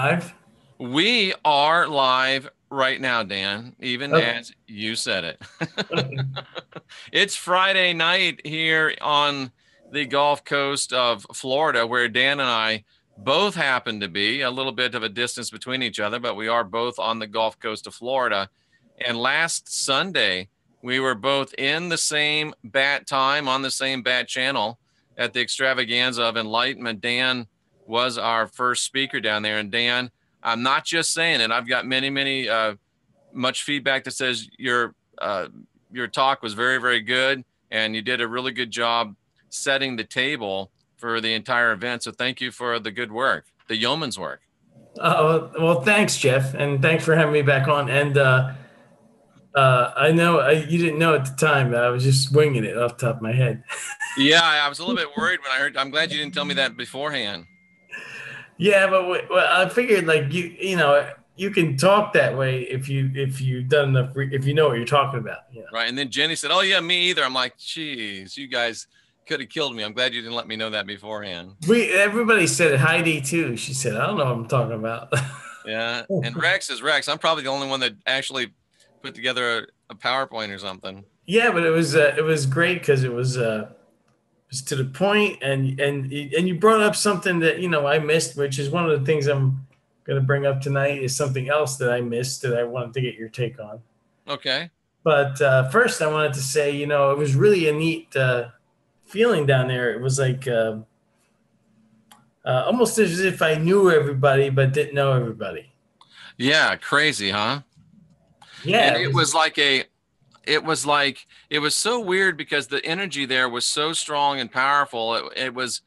live? We are live right now, Dan, even Okay. as you said it. It's Friday night here on the Gulf Coast of Florida, where Dan and I both happen to be, a little bit of a distance between each other, but we are both on the Gulf Coast of Florida. And last Sunday, we were both in the same bat time on the same bat channel at the extravaganza of enlightenment. Dan was our first speaker down there. And Dan, I'm not just saying it. I've got many, much feedback that says your talk was very, very good, and you did a really good job setting the table for the entire event. So thank you for the good work, the yeoman's work. Well, thanks, Jeff, and thanks for having me back on. And I know you didn't know at the time, but I was just winging it off the top of my head. Yeah, I was a little bit worried when I heard. I'm glad you didn't tell me that beforehand. Yeah, but well, I figured like you can talk that way if you've done enough if you know what you're talking about. Right. And then Jenny said, "Oh yeah, me either." I'm like, "Geez, you guys could have killed me. I'm glad you didn't let me know that beforehand." Everybody said it. Heidi too. She said, "I don't know what I'm talking about." Yeah. And Rex is Rex. I'm probably the only one that actually put together a PowerPoint or something. Yeah, but it was great because it was to the point, and you brought up something that I missed, which is one of the things I'm going to bring up tonight is something else that I missed that I wanted to get your take on. Okay. But first, I wanted to say, it was really a neat feeling down there. It was like almost as if I knew everybody but didn't know everybody. Yeah, crazy, huh? Yeah, And it was so weird because the energy there was so strong and powerful. It was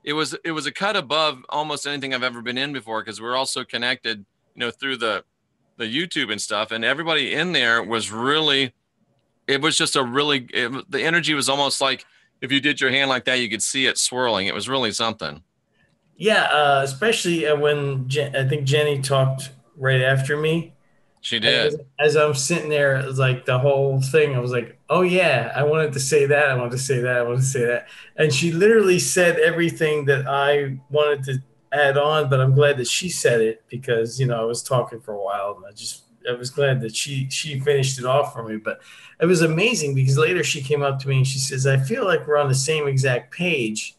a cut above almost anything I've ever been in before, because we're all so connected, through the YouTube and stuff, and everybody in there was really. It was just the energy was almost like if you did your hand like that, you could see it swirling. It was really something. yeah, especially when I think Jenny talked right after me. She And did. as I'm sitting there, it was like the whole thing. I was like, "Oh yeah, I wanted to say that. I wanted to say that. I wanted to say that." And she literally said everything that I wanted to add on. But I'm glad that she said it because I was talking for a while, and I was glad that she finished it off for me. But it was amazing because later she came up to me and she says, "I feel like we're on the same exact page,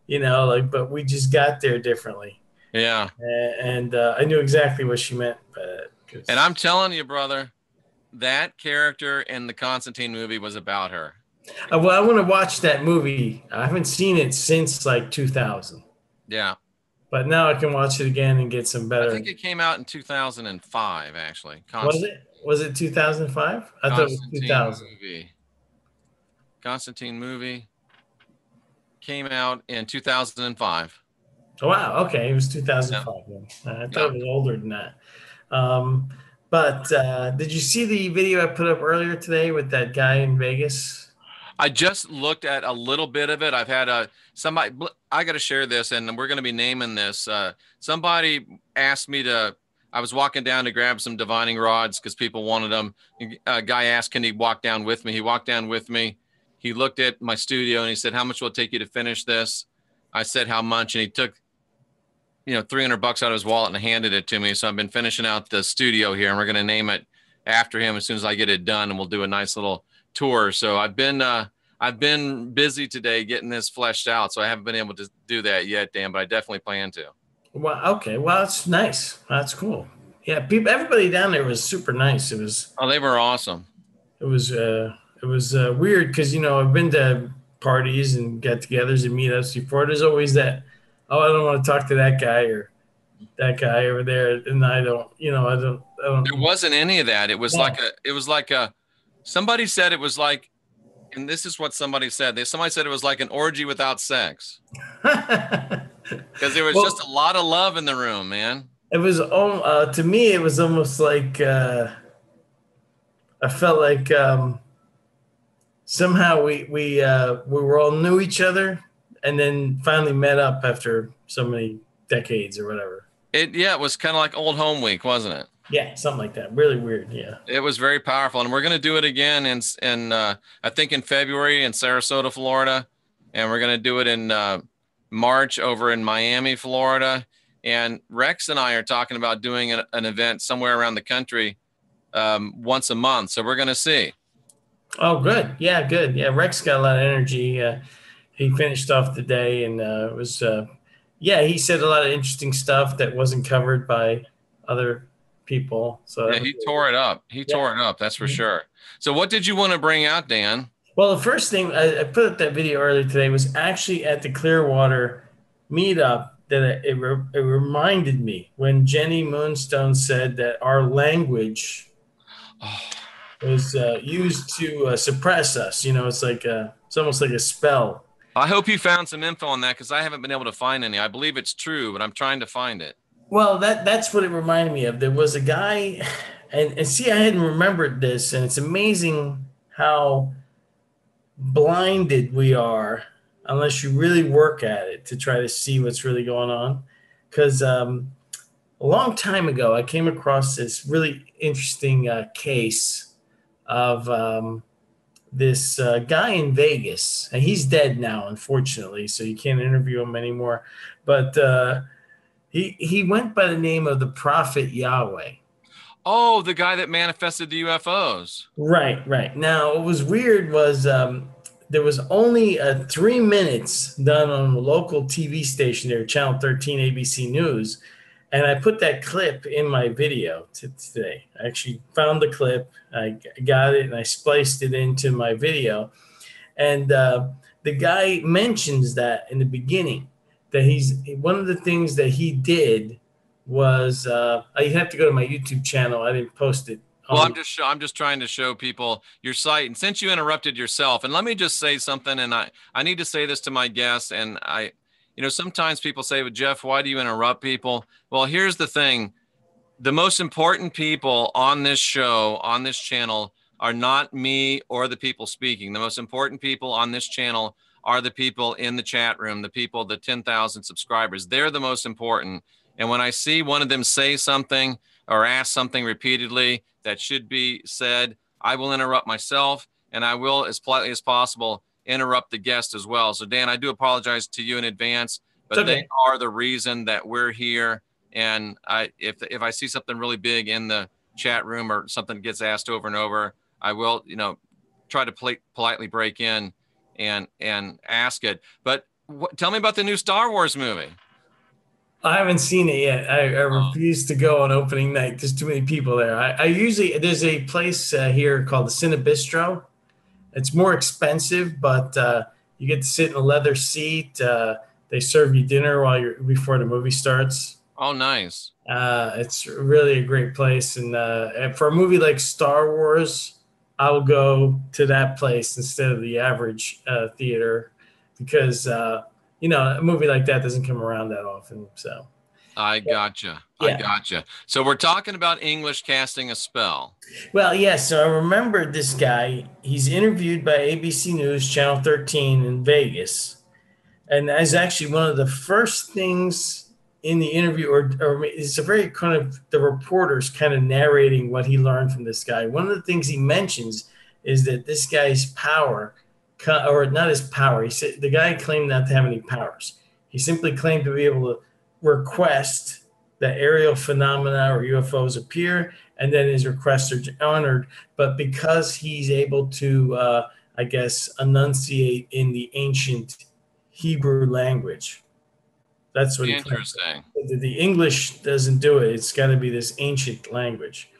like, but we just got there differently." Yeah. And I knew exactly what she meant by that. And I'm telling you, brother, that character in the Constantine movie was about her. Well, I want to watch that movie. I haven't seen it since like 2000, Yeah. but now I can watch it again and get some I better. think it came out in 2005, actually. Was it? Was it 2005? I thought it was Constantine 2000. movie. Constantine movie came out in 2005. Oh, wow. Okay. It was 2005. Yeah. Then. I thought Yeah. it was older than that. Um, but did you see the video I put up earlier today with that guy in Vegas? I just looked at a little bit of it. I've had somebody. I got to share this, and we're going to be naming this. Somebody asked me to. I was walking down to grab some divining rods because people wanted them. A guy asked, "Can he walk down with me?" He walked down with me. He looked at my studio and he said, "How much will it take you to finish this?" I said, "How much?" And he took, $300 out of his wallet and handed it to me. So I've been finishing out the studio here, and we're going to name it after him as soon as I get it done, and we'll do a nice little tour. So I've been busy today getting this fleshed out, so I haven't been able to do that yet, Dan, but I definitely plan to. Well, okay. Well, that's nice. That's cool. Yeah, everybody down there was super nice. Oh, they were awesome. It was weird because I've been to parties and get-togethers and meetups before. There's always that, oh, I don't want to talk to that guy or that guy over there, and I don't. I don't. There wasn't any of that. It was No. like a somebody said it was like, and this is what somebody said. Somebody said it was like an orgy without sex, because there was Well, just a lot of love in the room, man. it was to me. It was almost like I felt like somehow we were all knew each other, and then finally met up after so many decades or whatever. It was kind of like old home week, wasn't it? Yeah, something like that. Really weird. Yeah. It was very powerful, and we're going to do it again in I think in February in Sarasota, Florida, and we're going to do it in March over in Miami, Florida, And Rex and I are talking about doing an event somewhere around the country once a month. So we're going to see. Oh, good. Yeah, good. Yeah, Rex got a lot of energy. He finished off the day, and it was, yeah, he said a lot of interesting stuff that wasn't covered by other people. So Yeah, that was he really tore good. it up. He tore it up. That's for sure. So what did you want to bring out, Dan? Well, the first thing I put up that video earlier today was actually at the Clearwater meetup that it reminded me when Jenny Moonstone said that our language Oh, was used to suppress us. You know, it's almost like a spell. I hope you found some info on that because I haven't been able to find any. I believe it's true, but I'm trying to find it. Well, that's what it reminded me of. There was a guy, and see, I hadn't remembered this, and it's amazing how blinded we are unless you really work at it to try to see what's really going on. Because a long time ago, I came across this really interesting case of this guy in Vegas, and he's dead now, unfortunately, so you can't interview him anymore. But he went by the name of the Prophet Yahweh. Oh, the guy that manifested the UFOs. Right, right. Now, what was weird was there was only 3 minutes done on a local TV station there, Channel 13 ABC News. And I put that clip in my video today. I actually found the clip, I got it, and I spliced it into my video. And the guy mentions that in the beginning, that he's one of the things that he did was you have to go to my YouTube channel. I didn't post it Well, on. I'm just trying to show people your site. And since you interrupted yourself, and let me just say something, and I need to say this to my guests, and sometimes people say, well, Jeff, why do you interrupt people? Well, here's the thing. The most important people on this show, on this channel, are not me or the people speaking. The most important people on this channel are the people in the chat room, the people, the 10,000 subscribers. They're the most important. And when I see one of them say something or ask something repeatedly that should be said, I will interrupt myself, and I will, as politely as possible, interrupt the guest as well. So, Dan, I do apologize to you in advance, but Okay. they are the reason that we're here. And if I see something really big in the chat room or something gets asked over and over, I will, try to politely break in and ask it. But tell me about the new Star Wars movie. I haven't seen it yet. I refuse to go on opening night. There's too many people there. I usually, there's a place here called the Cinebistro. It's more expensive, but you get to sit in a leather seat. They serve you dinner before the movie starts. Oh, nice. It's really a great place. And for a movie like Star Wars, I will go to that place instead of the average theater because a movie like that doesn't come around that often. So I gotcha. yeah. I gotcha. So we're talking about English casting a spell. Well, yeah. So I remember this guy. He's interviewed by ABC News, Channel 13 in Vegas, and that's actually one of the first things in the interview, or it's a very kind of the reporters kind of narrating what he learned from this guy. One of the things he mentions is that this guy's power, or not his power. He said the guy claimed not to have any powers. He simply claimed to be able to request that aerial phenomena or UFOs appear, and then his requests are honored. But because he's able to, I guess, enunciate in the ancient Hebrew language, that's what he claims. Interesting. The English doesn't do it. It's got to be this ancient language.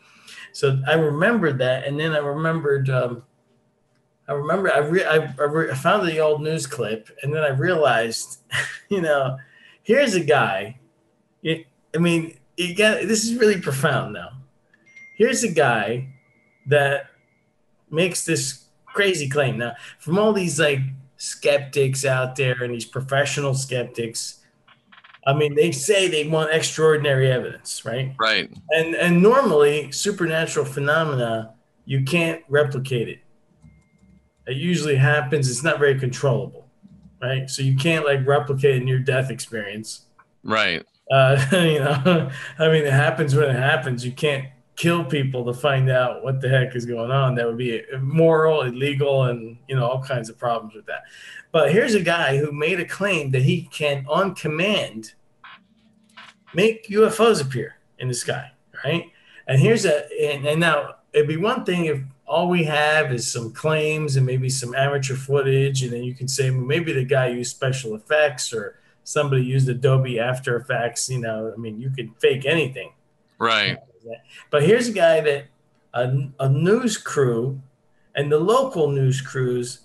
So I remembered that, and then I remembered. I found the old news clip, and then I realized, here's a guy. This is really profound now. Here's a guy that makes this crazy claim. Now, from all these like skeptics out there and these professional skeptics, they say they want extraordinary evidence, right? Right. And normally supernatural phenomena, you can't replicate it. It usually happens. It's not very controllable, right? So you can't replicate a near-death experience. Right. It happens when it happens. You can't kill people to find out what the heck is going on. That would be immoral, illegal, and all kinds of problems with that. But here's a guy who made a claim that he can, on command, make UFOs appear in the sky, right? And now it'd be one thing if all we have is some claims and maybe some amateur footage, and then you can say, well, maybe the guy used special effects or somebody used Adobe After Effects. I mean, you could fake anything. Right. But here's a guy that a news crew and the local news crews,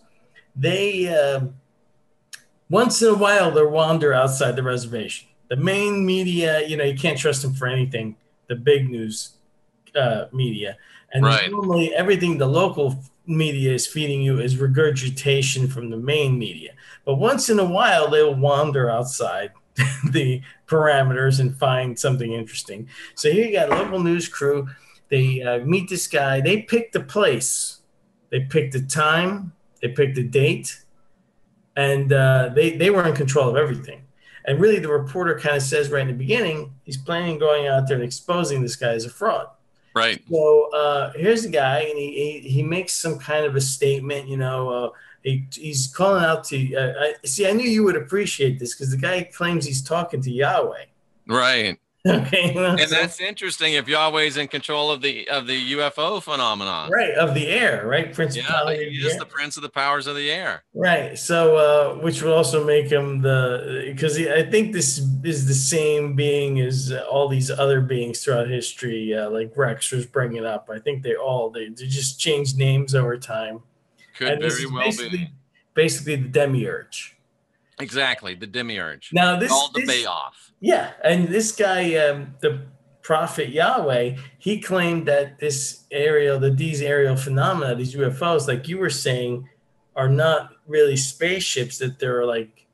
they once in a while they'll wander outside the reservation. The main media, you can't trust them for anything. The big news media, and Right. normally everything the local media is feeding you is regurgitation from the main media. But once in a while, they'll wander outside the parameters and find something interesting. So here you got a local news crew. They meet this guy. They pick the place. They pick the time. They pick the date, and they were in control of everything. And really, the reporter kind of says right in the beginning, he's planning on going out there and exposing this guy as a fraud. Right. So here's the guy, and he makes some kind of a statement. He's calling out to. See, I knew you would appreciate this because the guy claims he's talking to Yahweh. Right. Okay, And that's interesting if Yahweh's in control of the UFO phenomenon. right, of the air, right, Yeah, principality he of the is air. the prince of the powers of the air. Right. So, which would also make him because I think this is the same being as all these other beings throughout history, like Rex was bringing up. I think they just changed names over time, Could and this very is well be. basically the demiurge. Exactly, the demiurge. Now, Called the Bayoff. yeah, and this guy, the prophet Yahweh, he claimed that these aerial phenomena, these UFOs, like you were saying, are not really spaceships; that they're like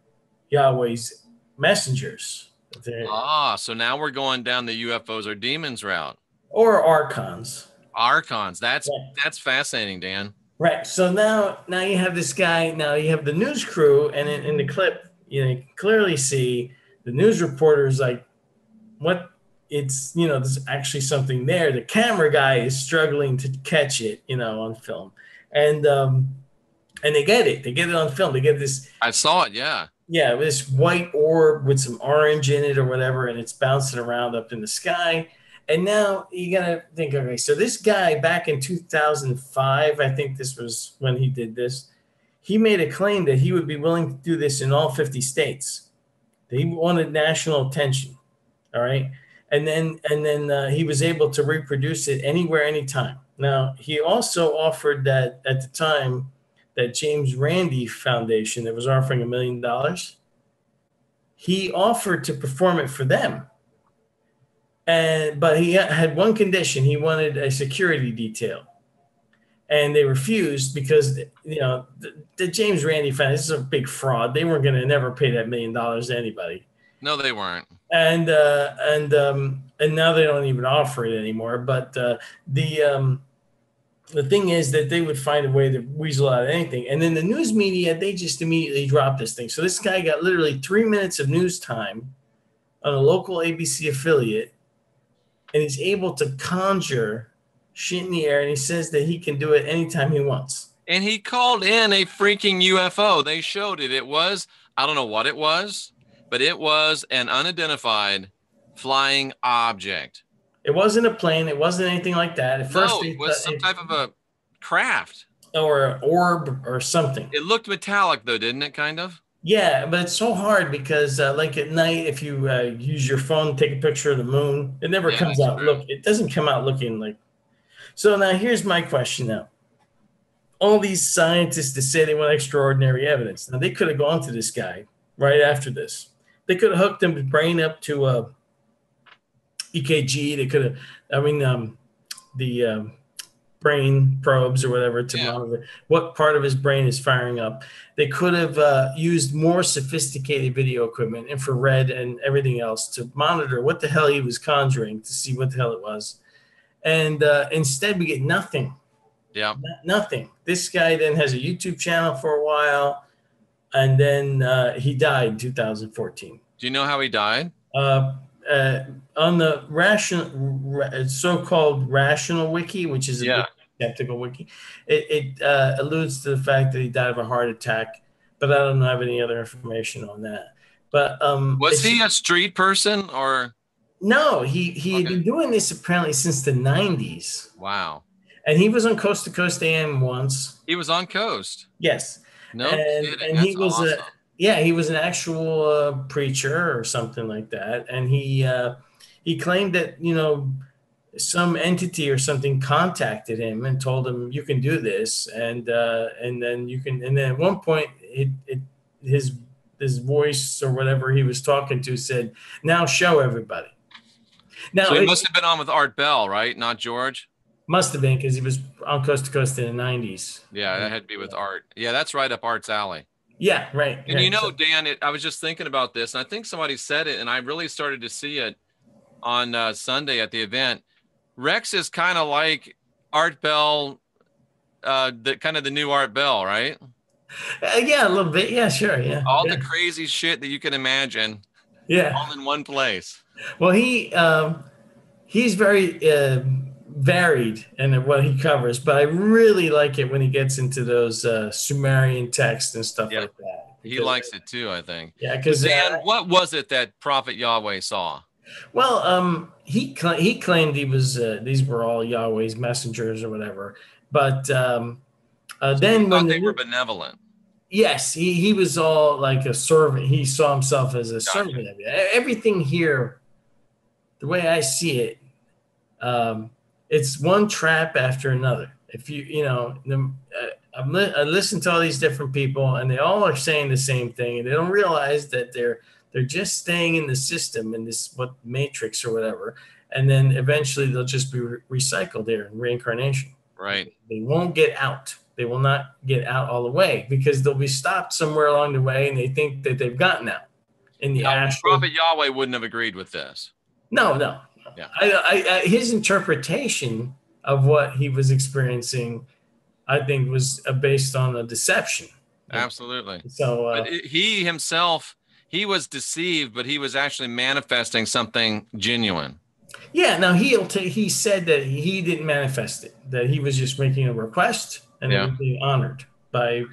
Yahweh's messengers. So now we're going down the UFOs or demons route. Or archons. Archons. Right. That's fascinating, Dan. Right. So now you have this guy. Now you have the news crew, and in the clip, you can clearly see the news reporters like, what there's actually something there. The camera guy is struggling to catch it, on film, and they get it. They get it on film. They get this, I saw it. Yeah. yeah, this white orb with some orange in it or whatever, and it's bouncing around up in the sky. And now you gotta think, okay, so this guy back in 2005, I think this was when he did this. He made a claim that he would be willing to do this in all 50 states. He wanted national attention. All right. And then he was able to reproduce it anywhere, anytime. Now, he also offered that at the time, that James Randi Foundation that was offering $1 million, he offered to perform it for them. But he had one condition. He wanted a security detail. And they refused because, the James Randi Foundation, this is a big fraud. They weren't going to never pay that $1 million to anybody. No, they weren't. And now they don't even offer it anymore. But the thing is that they would find a way to weasel out anything. And then the news media, they just immediately dropped this thing. So this guy got literally 3 minutes of news time on a local ABC affiliate, and he's able to conjure shit in the air, and he says that he can do it anytime he wants. And he called in a freaking UFO. They showed it. It was, I don't know what it was, but it was an unidentified flying object. It wasn't a plane. It wasn't anything like that. At first, it was some type of a craft. Or an orb or something. It looked metallic, though, didn't it, kind of? Yeah, but it's so hard because, like at night, if you use your phone, take a picture of the moon, it never comes out. True. It doesn't come out looking like. So now here's my question now. All these scientists that say they want extraordinary evidence. Now, they could have gone to this guy right after this. They could have hooked his brain up to EKG. They could have, the brain probes or whatever to monitor what part of his brain is firing up. They could have used more sophisticated video equipment, infrared and everything else, to monitor what the hell he was conjuring, to see what the hell it was. And instead, we get nothing. Yeah. Nothing. This guy then has a YouTube channel for a while, and then he died in 2014. Do you know how he died? On the so-called rational wiki, which is a skeptical wiki, it alludes to the fact that he died of a heart attack, but I don't have any other information on that. But was he a street person or? No, he had Okay. been doing this apparently since the 90s. Wow. And he was on Coast to Coast AM once. He was on Coast. Yes. No And kidding. he That's was a, awesome. yeah, he was an actual preacher or something like that. And he claimed that, some entity or something contacted him and told him you can do this, and then you can, and then at one point his his voice or whatever he was talking to said, now show everybody. So Now he it must have been on with Art Bell, right? Not George. must have been because he was on Coast to Coast in the 90s. Yeah, that had to be with Art. Yeah, that's right up Art's alley. Yeah, right, And you right. know, Dan, I was just thinking about this, and I think somebody said it, and I really started to see it on Sunday at the event. Rex is kind of like Art Bell, the kind of the new Art Bell, right? Yeah, a little bit. Yeah, sure. Yeah, All the yeah, crazy shit that you can imagine, yeah. all in one place. Well, he's very varied in what he covers, but I really like it when he gets into those Sumerian texts and stuff Yeah, like that. he Because likes it too, I think. yeah, So, because Dan, what was it that Prophet Yahweh saw? well, he claimed he was these were all Yahweh's messengers or whatever, but So he then thought when they were the benevolent. yes, he was all like a servant. He saw himself as a Gotcha. servant. Everything here, the way I see it, um, it's one trap after another. If I listen to all these different people, and they all are saying the same thing, and they don't realize that they're just staying in the system in this what matrix or whatever, and then eventually they'll just be recycled there in reincarnation. Right. They won't get out. They will not get out all the way because they'll be stopped somewhere along the way, and they think that they've gotten out in the Now, astral. Prophet Yahweh wouldn't have agreed with this. No, no. Yeah, His interpretation of what he was experiencing, I think, was based on a deception. absolutely. So, But he himself, he was deceived, but he was actually manifesting something genuine. yeah. Now he said that he didn't manifest it; that he was just making a request, and it Yeah. was being honored by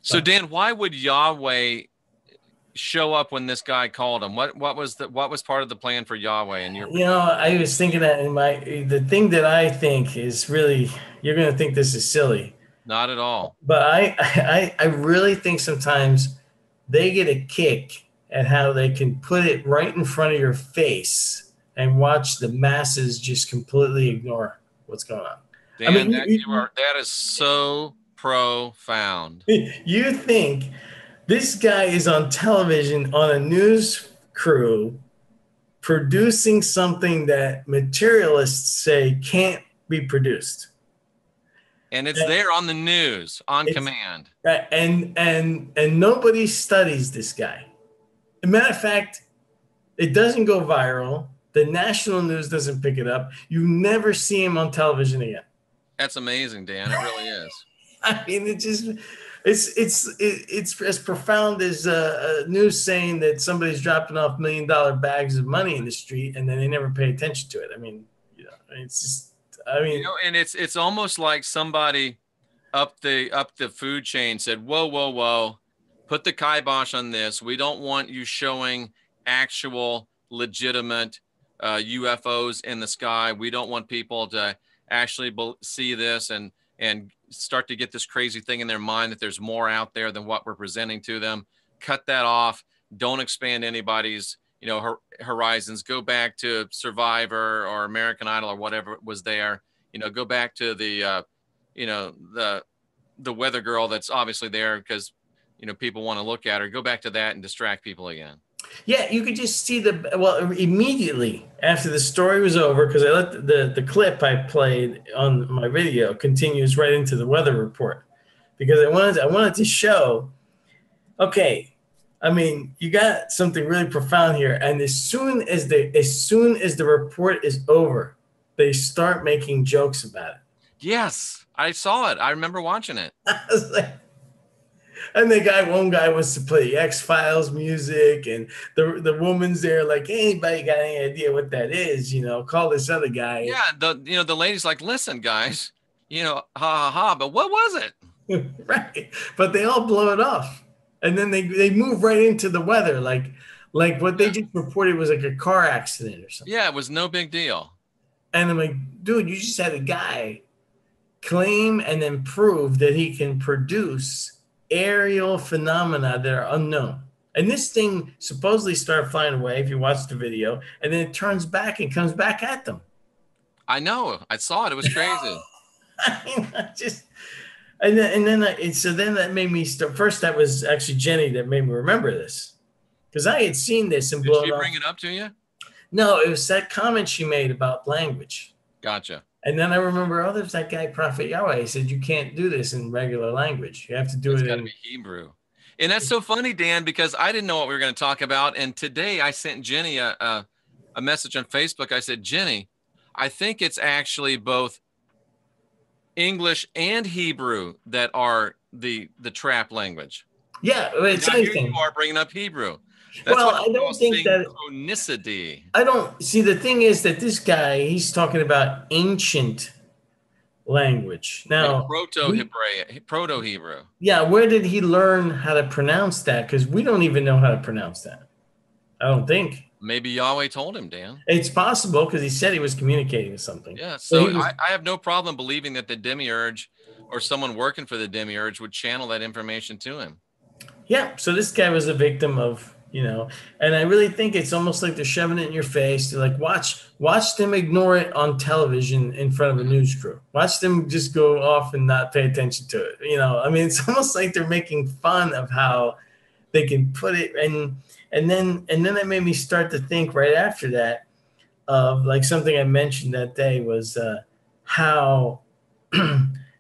So By, Dan, why would Yahweh show up when this guy called him? What was part of the plan for Yahweh in your I was thinking that the thing that I think is really, you're going to think this is silly, not at all. but I really think sometimes they get a kick at how they can put it right in front of your face and watch the masses just completely ignore what's going on. I Dan, mean, that is so profound. you think this guy is on television on a news crew producing something that materialists say can't be produced. And it's there on the news on It's command. and nobody studies this guy. As a matter of fact, it doesn't go viral. The national news doesn't pick it up. You never see him on television again. That's amazing, Dan. It really is. I mean, it's as profound as news saying that somebody's dropping off $1 million bags of money in the street and then they never pay attention to it. I mean, it's just. I mean, And it's almost like somebody up the food chain said, "Whoa, whoa, whoa, put the kibosh on this. We don't want you showing actual legitimate UFOs in the sky. We don't want people to actually see this and start to get this crazy thing in their mind that there's more out there than what we're presenting to them. Cut that off. Don't expand anybody's horizons. Go back to Survivor or American Idol or whatever was there. Go back to the the weather girl that's obviously there because people want to look at her. Go back to that and distract people again." yeah, you could just see immediately after the story was over, because I let the clip I played on my video continues right into the weather report, because I wanted to show, okay, I mean, you got something really profound here, and as soon as the report is over, they start making jokes about it. Yes, I saw it. I remember watching it. I was like, and one guy wants to play X-Files music, and the woman's there like, hey, anybody got any idea what that is? Call this other guy. Yeah, the lady's like, "Listen, guys, ha ha ha." But what was it? Right. But they all blow it off. And then they move right into the weather. Like Like what they Yeah. just reported was like a car accident or something. Yeah, it was no big deal. And I'm like, dude, you just had a guy claim and then prove that he can produce aerial phenomena that are unknown. And this thing supposedly started flying away if you watch the video, and then it turns back and comes back at them. I know. I saw it. It was crazy. I mean, I just so then that made me start. First, that was actually Jenny that made me remember this because I had seen this and Did blown she off. bring it up to you? No, it was that comment she made about language. Gotcha. And then I remember, oh, there's that guy, Prophet Yahweh. He said, you can't do this in regular language. You have to do It's it got to in. be Hebrew. And that's so funny, Dan, because I didn't know what we were going to talk about. And today I sent Jenny a message on Facebook. I said, Jenny, I think it's actually both English and Hebrew that are the trap language. Yeah, And it's now here you anything. are bringing up Hebrew. That's Well, what I you call don't think that. synchronicity. I don't see the thing is that this guy, he's talking about ancient language. Like Now, we, Proto-Hebraic, Proto-Hebrew. yeah, where did he learn how to pronounce that? Because we don't even know how to pronounce that. I don't think. Maybe Yahweh told him, Dan. It's possible because he said he was communicating with something. Yeah, So so he was, I have no problem believing that the demiurge or someone working for the demiurge would channel that information to him. yeah. So this guy was a victim of, and I really think it's almost like they're shoving it in your face. They're like, watch them ignore it on television in front of a news crew. Watch them just go off and not pay attention to it. I mean, it's almost like they're making fun of how they can put it, and then that made me start to think right after that of like something I mentioned that day was how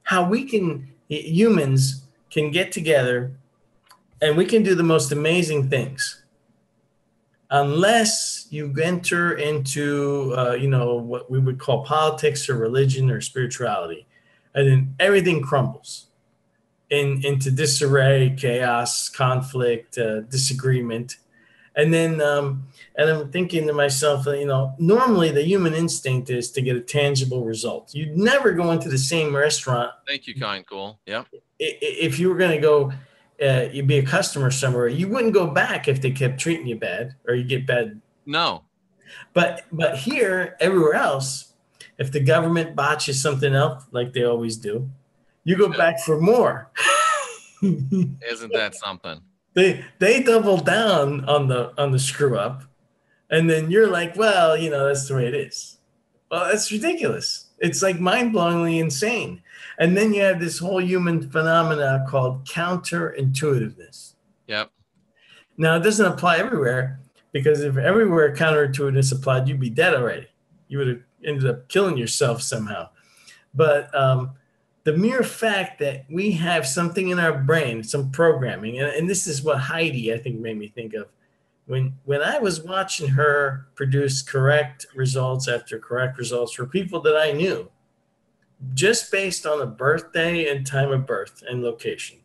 how we can humans can get together and we can do the most amazing things unless you enter into what we would call politics or religion or spirituality, and then everything crumbles into disarray, chaos, conflict, disagreement. And I'm thinking to myself, normally the human instinct is to get a tangible result. You'd never go into the same restaurant. Thank you, kind cool. Yep. If you were going to go, you'd be a customer somewhere. You wouldn't go back if they kept treating you bad or you get bad. No. But here, everywhere else, if the government botches something up like they always do, you go back for more. Isn't that something? They double down on the screw up, and then you're like, well, that's the way it is. Well, that's ridiculous. It's like mind-blowingly insane. And then you have this whole human phenomena called counterintuitiveness. Yep. Now, it doesn't apply everywhere, because if everywhere counterintuitiveness applied, you'd be dead already. You would have ended up killing yourself somehow. But the mere fact that we have something in our brain, some programming, and this is what Heidi, I think, made me think of. When I was watching her produce correct results after correct results for people that I knew, just based on the birthday and time of birth and location,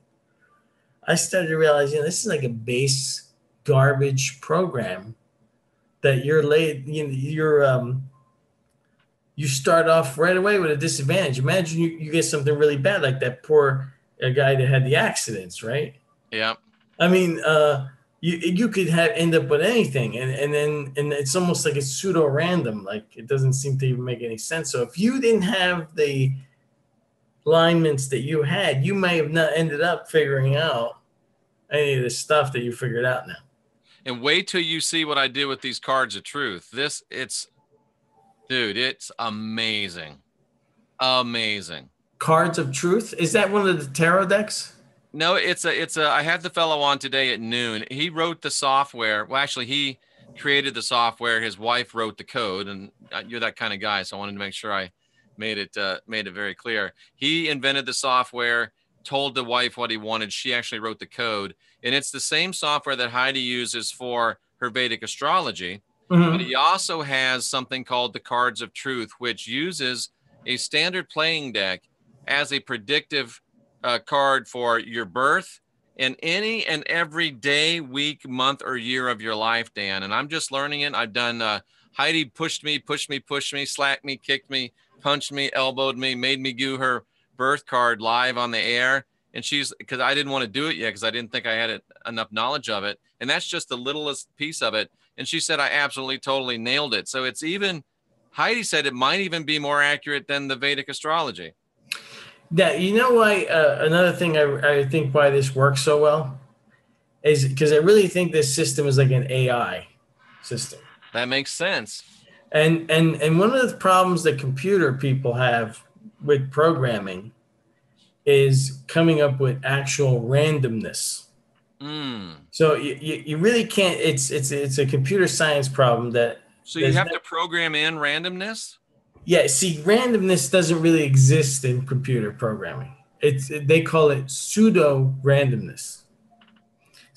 I started to realize, this is like a base garbage program that you start off right away with a disadvantage. Imagine you get something really bad like that poor guy that had the accidents, right? Yep. I mean, you could end up with anything, and it's almost like it's pseudo random. Like it doesn't seem to even make any sense. So if you didn't have the alignments that you had, you may have not ended up figuring out any of the stuff that you figured out now. And wait till you see what I did with these cards of truth. Dude, it's amazing. Amazing. Cards of Truth? Is that one of the tarot decks? No, I had the fellow on today at noon. He wrote the software. Well, actually, he created the software. His wife wrote the code, and you're that kind of guy, so I wanted to make sure I made it very clear. He invented the software, told the wife what he wanted. She actually wrote the code, and it's the same software that Heidi uses for her Vedic astrology. Mm-hmm. But he also has something called the Cards of Truth, which uses a standard playing deck as a predictive card for your birth and any and every day, week, month, or year of your life, Dan. And I'm just learning it. I've done Heidi pushed me, slapped me, kicked me, punched me, elbowed me, made me do her birth card live on the air. and because I didn't want to do it yet because I didn't think I had enough knowledge of it. And that's just the littlest piece of it. And she said, I absolutely, totally nailed it. So Heidi said it might even be more accurate than the Vedic astrology. Yeah, you know why? Another thing I think why this works so well is because I really think this system is like an AI system. That makes sense. And one of the problems that computer people have with programming is coming up with actual randomness. So you really can't. It's a computer science problem that. So you have to program in randomness. Yeah, see, randomness doesn't really exist in computer programming. They call it pseudo randomness.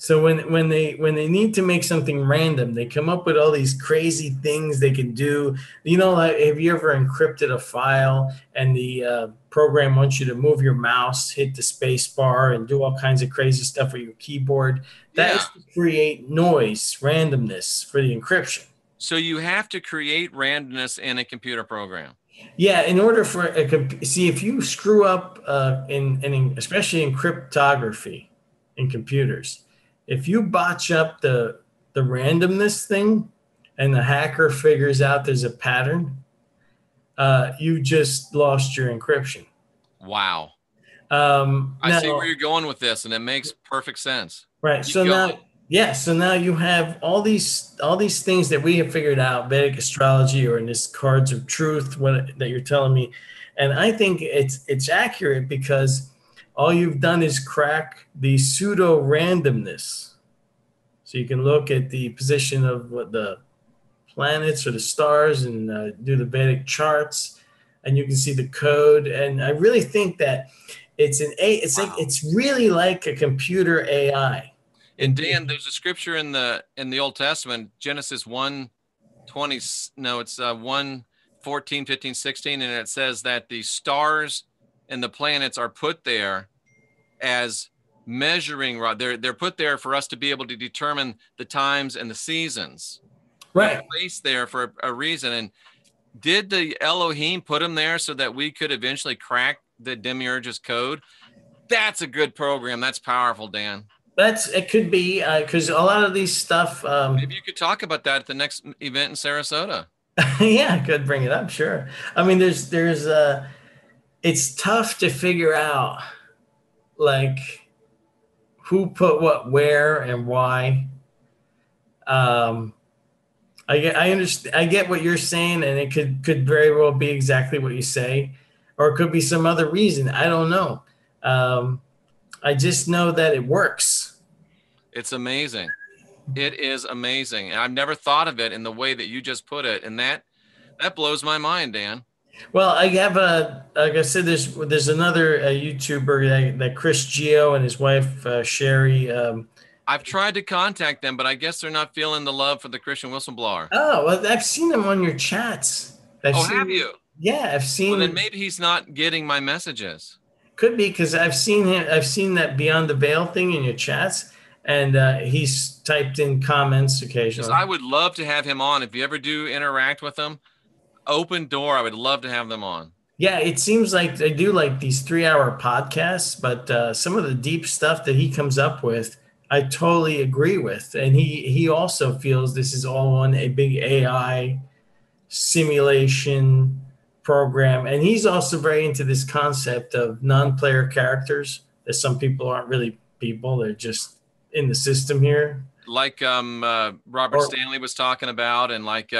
So when they need to make something random, they come up with all these crazy things they can do. You know, like, have you ever encrypted a file and the program wants you to move your mouse, hit the space bar, and do all kinds of crazy stuff with your keyboard? That is to create noise, randomness for the encryption. So you have to create randomness in a computer program. Yeah, in order for if you screw up especially in cryptography in computers, if you botch up the randomness thing and the hacker figures out there's a pattern, you just lost your encryption. Wow. I see where you're going with this, and it makes perfect sense. Right. So now you have all these things that we have figured out, Vedic astrology, or in this cards of truth, that you're telling me, and I think it's accurate because all you've done is crack the pseudo randomness. So you can look at the position of what the planets or the stars and do the Vedic charts, and you can see the code. And I really think that it's really like a computer AI. And Dan, there's a scripture in the Old Testament, Genesis 1:20. No, it's 1:14, 15, 16, and it says that the stars and the planets are put there as measuring rod. They're put there for us to be able to determine the times and the seasons. Right. They're placed there for a reason. And did the Elohim put them there so that we could eventually crack the Demiurge's code? That's a good program. That's powerful, Dan. It could be because a lot of these stuff. Maybe you could talk about that at the next event in Sarasota. Yeah, I could bring it up. Sure. I mean, it's tough to figure out like who put what where and why. I understand. I get what you're saying, and it could very well be exactly what you say, or it could be some other reason. I don't know. I just know that it works. It's amazing. It is amazing. And I've never thought of it in the way that you just put it. And that blows my mind, Dan. Well, I have like I said, there's another YouTuber that Chris Geo and his wife, Sherry. I've tried to contact them, but I guess they're not feeling the love for the Christian whistleblower. Oh, well, I've seen them on your chats. Have you? Yeah, I've seen. Well, then maybe he's not getting my messages. Could be because I've seen that Beyond the Veil thing in your chats. And he's typed in comments occasionally. I would love to have him on. If you ever do interact with him, open door. I would love to have them on. Yeah, it seems like they do like these 3-hour podcasts, but some of the deep stuff that he comes up with, I totally agree with. And he also feels this is all on a big AI simulation program. And he's also very into this concept of non-player characters, that some people aren't really people. They're just in the system here, like Robert Stanley was talking about, and like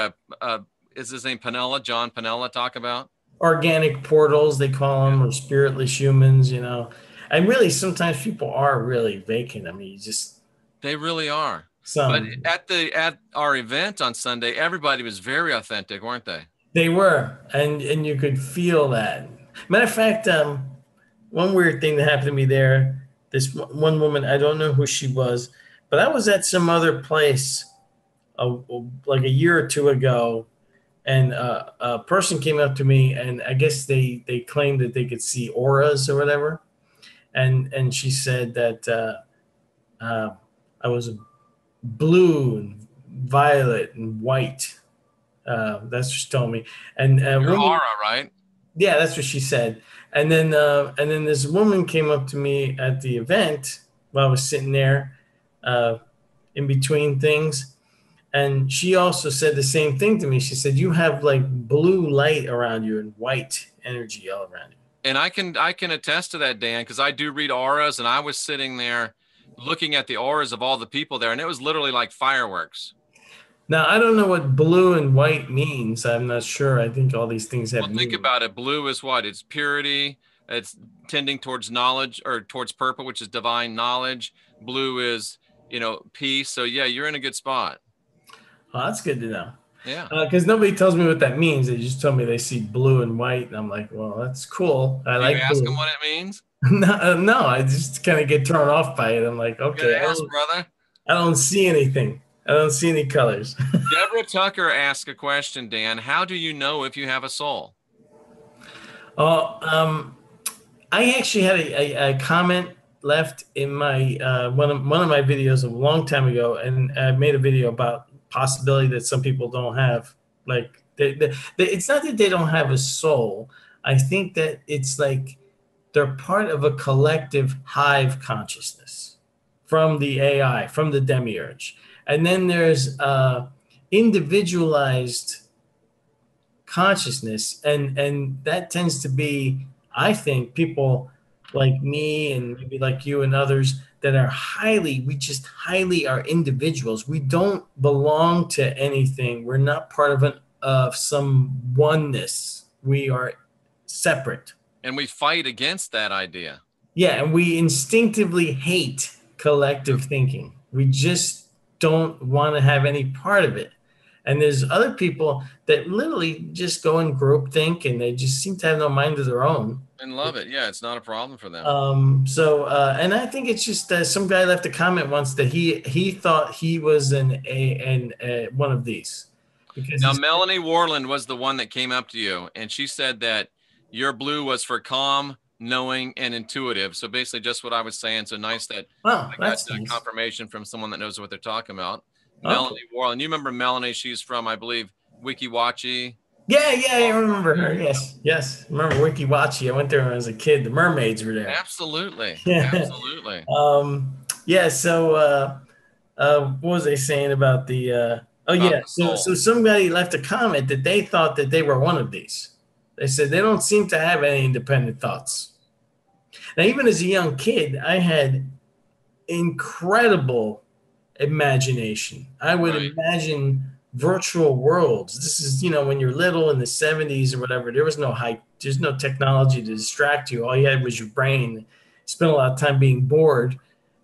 is his name John Pinella talk about organic portals, they call them, or spiritless humans, you know. And really sometimes people are really vacant. I mean, they really are. But at our event on Sunday, everybody was very authentic, weren't they? They were, and you could feel that. Matter of fact, one weird thing that happened to me there, this one woman, I don't know who she was, but I was at some other place like a year or two ago, and a person came up to me, and I guess they claimed that they could see auras or whatever, and she said that I was blue and violet and white. That's what she told me. And your aura, right? Yeah, that's what she said. And then this woman came up to me at the event while I was sitting there, uh, in between things, and she also said the same thing to me. She said, "You have like blue light around you and white energy all around you." And I can attest to that, Dan, because I do read auras, and I was sitting there looking at the auras of all the people there, and it was literally like fireworks. Now, I don't know what blue and white means. I'm not sure. I think all these things have Well, think meaning. about it. Blue is what? It's purity. It's tending towards knowledge, or towards purple, which is divine knowledge. Blue is, peace. So yeah, you're in a good spot. Oh, that's good to know. Yeah. Because nobody tells me what that means. They just tell me they see blue and white, and I'm like, well, that's cool. I Do you like ask them blue. what it means? No, no, I just kind of get thrown off by it. I'm like, You gotta okay, ask, brother. I don't see anything. I don't see any colors. Deborah Tucker asked a question, Dan. How do you know if you have a soul? Oh, I actually had a comment left in my one of my videos a long time ago, and I made a video about possibility that some people don't have, like it's not that they don't have a soul. I think that it's like they're part of a collective hive consciousness from the AI, from the demiurge, and then there's individualized consciousness, and that tends to be, I think, people like me and maybe like you and others that are highly, we just highly are individuals. We don't belong to anything. We're not part of some oneness. We are separate. And we fight against that idea. Yeah, and we instinctively hate collective thinking. We just don't want to have any part of it. And there's other people that literally just go in group think, and they just seem to have no mind of their own. And love it. Yeah, it's not a problem for them. And I think it's just some guy left a comment once that he thought he was one of these, because Now, Melanie Warland was the one that came up to you, and she said that your blue was for calm, knowing, and intuitive. So basically just what I was saying. So nice that wow, I got that's nice. confirmation from someone that knows what they're talking about. Okay. Melanie Warland. You remember Melanie? She's from, I believe, WikiWatchy. Yeah, I remember her. Yes, yes. I remember WikiWatchy. I went there when I was a kid. The mermaids were there. Absolutely. Yeah. Absolutely. Yeah. So, what was I saying about the? Oh About yeah. the So soul. somebody left a comment that they thought that they were one of these. They said they don't seem to have any independent thoughts. Now, even as a young kid, I had incredible imagination. I would Right. imagine virtual worlds. This is, when you're little in the 70s or whatever, there's no technology to distract you. All you had was your brain. Spent a lot of time being bored.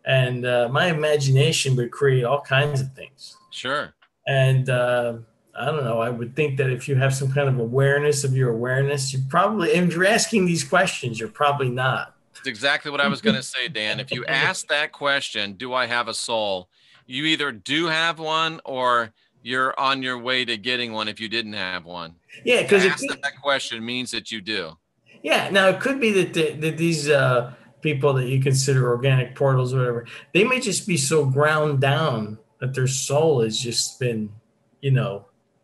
And my imagination would create all kinds of things. Sure. And I don't know. I would think that if you have some kind of awareness of your awareness, you probably, and if you're asking these questions, you're probably not. It's exactly what I was going to say, Dan. If you ask that question, do I have a soul? You either do have one, or you're on your way to getting one if you didn't have one. Yeah, To because ask that question means that you do. yeah. Now it could be that these people that you consider organic portals or whatever, they may just be so ground down that their soul has just been,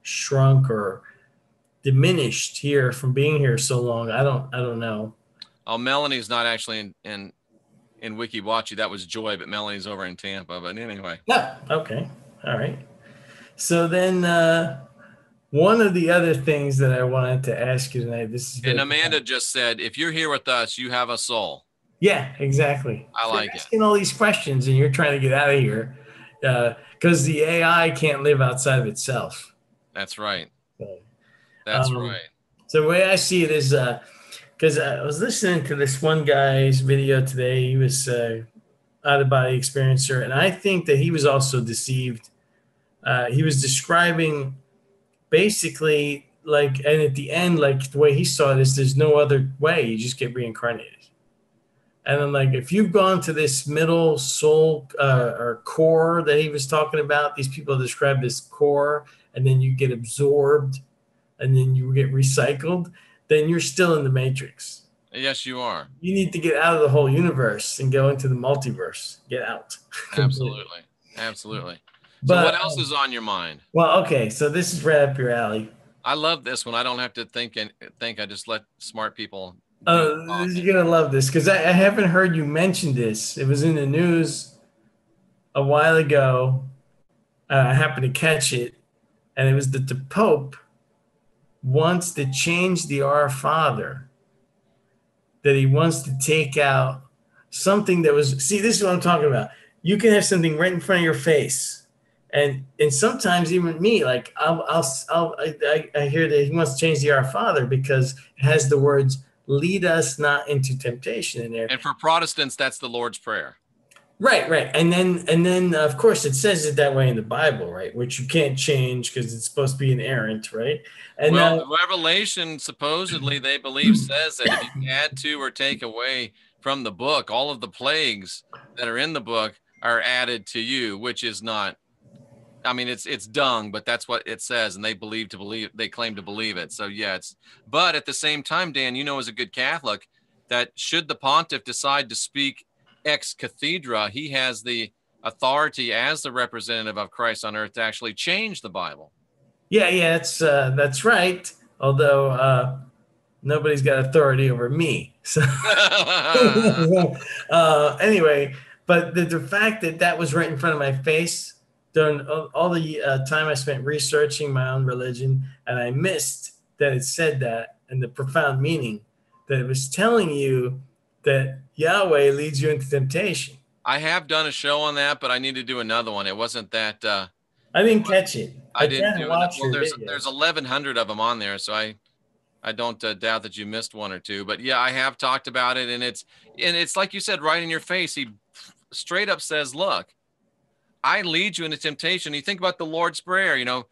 shrunk or diminished here from being here so long. I don't know. Oh, Melanie's not actually in WikiWatchy. That was Joy, but Melanie's over in Tampa. But anyway. Yeah. Okay. All right. So then, one of the other things that I wanted to ask you tonight, this is And Amanda just said, if you're here with us, you have a soul. yeah, exactly. I So like you're it. asking all these questions, and you're trying to get out of here because the AI can't live outside of itself. That's right. So, That's right. So the way I see it is, because I was listening to this one guy's video today. He was out of body experiencer, and I think that he was also deceived. He was describing basically like, and at the end, like the way he saw it is, there's no other way. You just get reincarnated. And then, like, if you've gone to this middle soul or core that he was talking about, these people describe this core, and then you get absorbed, and then you get recycled, then you're still in the matrix. Yes, you are. You need to get out of the whole universe and go into the multiverse. Get out. Absolutely. Absolutely. So But what else is on your mind? well, okay, so this is right up your alley. I love this one. I don't have to think and think. I just let smart people do the You're talking. gonna love this because I haven't heard you mention this. It was in the news a while ago. I happened to catch it, and it was that the Pope wants to change the Our Father, that he wants to take out something that was, see, this is what I'm talking about. You can have something right in front of your face. And sometimes even me, like I hear that he wants to change the Our Father because it has the words "lead us not into temptation" in there. And for Protestants, that's the Lord's Prayer. Right, right, and then of course it says it that way in the Bible, right? Which you can't change because it's supposed to be inerrant, right? And Well, the Revelation supposedly they believe says that if you add to or take away from the book, all of the plagues that are in the book are added to you, which is not. I mean, it's dung, but that's what it says, and they claim to believe it. So yeah, it's. But at the same time, Dan, you know, as a good Catholic, that should the pontiff decide to speak ex cathedra, he has the authority as the representative of Christ on earth to actually change the Bible. yeah, yeah, that's right. Although nobody's got authority over me. So anyway, but the fact that that was right in front of my face during all the time I spent researching my own religion, and I missed that it said that and the profound meaning that it was telling you that Yahweh leads you into temptation. I have done a show on that, but I need to do another one. It wasn't that. I didn't catch it. I I didn't tried to do it. watch Well, your there's videos. 1,100 of them on there, so I don't doubt that you missed one or two. But yeah, I have talked about it, and it's like you said, right in your face. He straight up says, "Look, I lead you into temptation." You think about the Lord's Prayer. You know,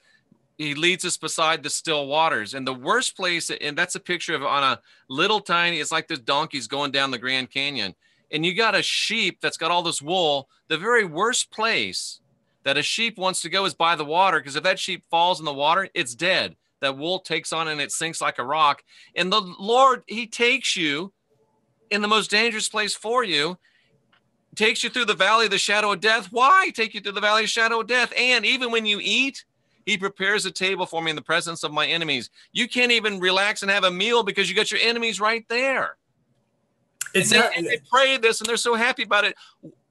He leads us beside the still waters, and the worst place. And that's a picture of on a little tiny. It's like this donkey's going down the Grand Canyon, and you got a sheep that's got all this wool. The very worst place that a sheep wants to go is by the water, because if that sheep falls in the water, it's dead. That wool takes on and it sinks like a rock. And the Lord, He takes you in the most dangerous place for you, takes you through the valley of the shadow of death. Why take you through the valley of the shadow of death? And even when you eat, He prepares a table for me in the presence of my enemies. You can't even relax and have a meal because you got your enemies right there. And It's they, not. and they pray this and they're so happy about it.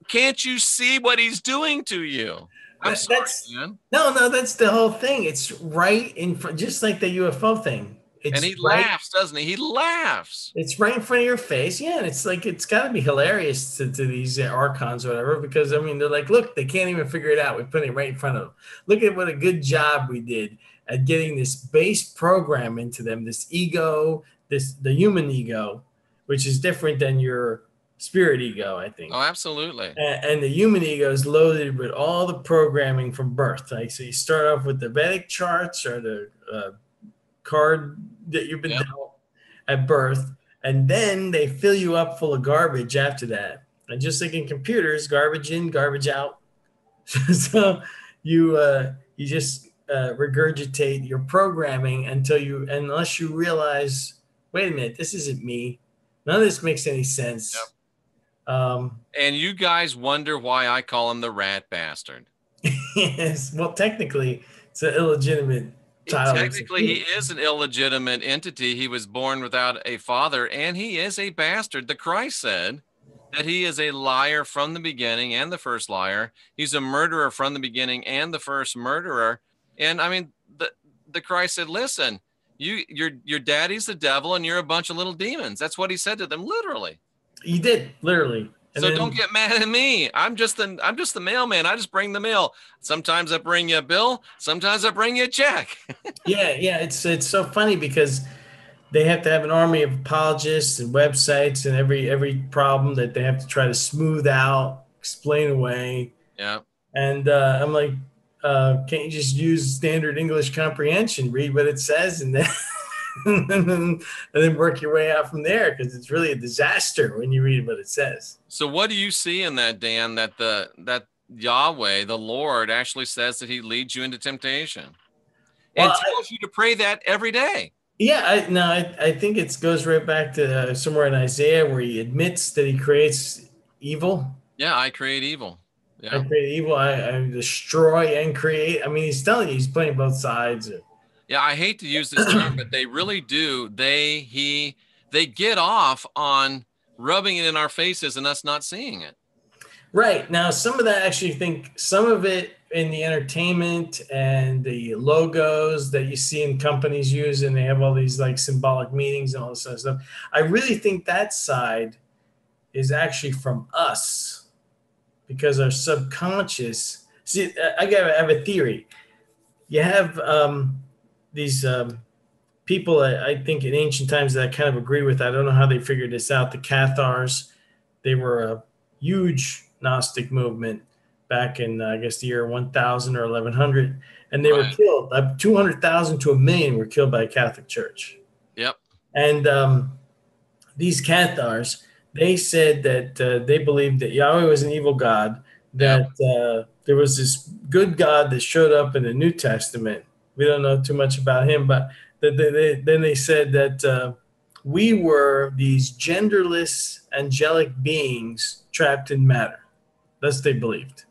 Can't you see what He's doing to you? I'm sorry, That's man. no, no. That's the whole thing. It's right in front, just like the UFO thing. And It's He right. laughs, doesn't He? He laughs. It's right in front of your face. Yeah, and it's like it's got to be hilarious to these archons or whatever, because I mean they're like, look, they can't even figure it out. We put it right in front of them. Look at what a good job we did at getting this base program into them. This ego, the human ego, which is different than your spirit ego, I Oh, think. absolutely. And the human ego is loaded with all the programming from birth. Like, so you start off with the Vedic charts or the card that you've been Yep. dealt at birth, and then they fill you up full of garbage after that. And just like in computers, garbage in, garbage out. So you just regurgitate your programming unless you realize, wait a minute, this isn't me. None of this makes any Yep. sense. Um, And you guys wonder why I call him the rat bastard. yes, well, technically, it's an illegitimate child. It's a Technically, he kid. is an illegitimate entity. He was born without a father, and he is a bastard. The Christ said that he is a liar from the beginning and the first liar. He's a murderer from the beginning and the first murderer. And I mean, the Christ said, "Listen, your daddy's the devil, and you're a bunch of little demons." That's what he said to them, literally. He did literally, and So don't then get mad at me. I'm just the mailman. I just bring the mail. Sometimes I bring you a bill. Sometimes I bring you a check. yeah, yeah, it's so funny because they have to have an army of apologists and websites and every problem that they have to try to smooth out, explain away. Yeah. And I'm like, can't you just use standard English comprehension, read what it says, and then and then work your way out from there? Because it's really a disaster when you read what it says. So what do you see in that, Dan, that Yahweh, the Lord, actually says that He leads you into temptation Well, and tells you to pray that every day? yeah, I think it goes right back to somewhere in Isaiah where he admits that he creates evil. Yeah, I create evil. I Yeah. create evil. I destroy and create. I mean, he's telling you he's playing both sides. Yeah, I hate to use this term, but they really do. They get off on rubbing it in our faces and us not seeing it. Right. Now, some of that actually think some of it in the entertainment and the logos that you see in companies use, and they have all these like symbolic meanings and all this other stuff. I really think that side is actually from us because our subconscious. See, I have a theory. You have these people, I think, in ancient times that I kind of agree with. I don't know how they figured this out. The Cathars, they were a huge Gnostic movement back in, I guess, the year 1000 or 1100. And they were Right. killed. 200,000 to a million were killed by the Catholic Church. Yep. And these Cathars, they said that they believed that Yahweh was an evil God, Yep. that there was this good God that showed up in the New Testament. We don't know too much about him, but then they said that we were these genderless angelic beings trapped in matter. That's what they believed.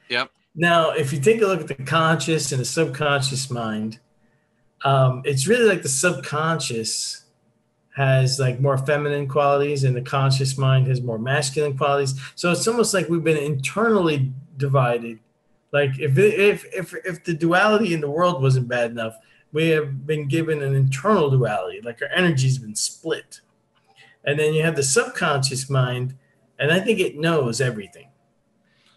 Yep. Now, if you take a look at the conscious and the subconscious mind, it's really like the subconscious has like more feminine qualities and the conscious mind has more masculine qualities. So it's almost like we've been internally divided. Like if the duality in the world wasn't bad enough, we have been given an internal duality, like our energy's been split. And then you have the subconscious mind, and I think it knows everything.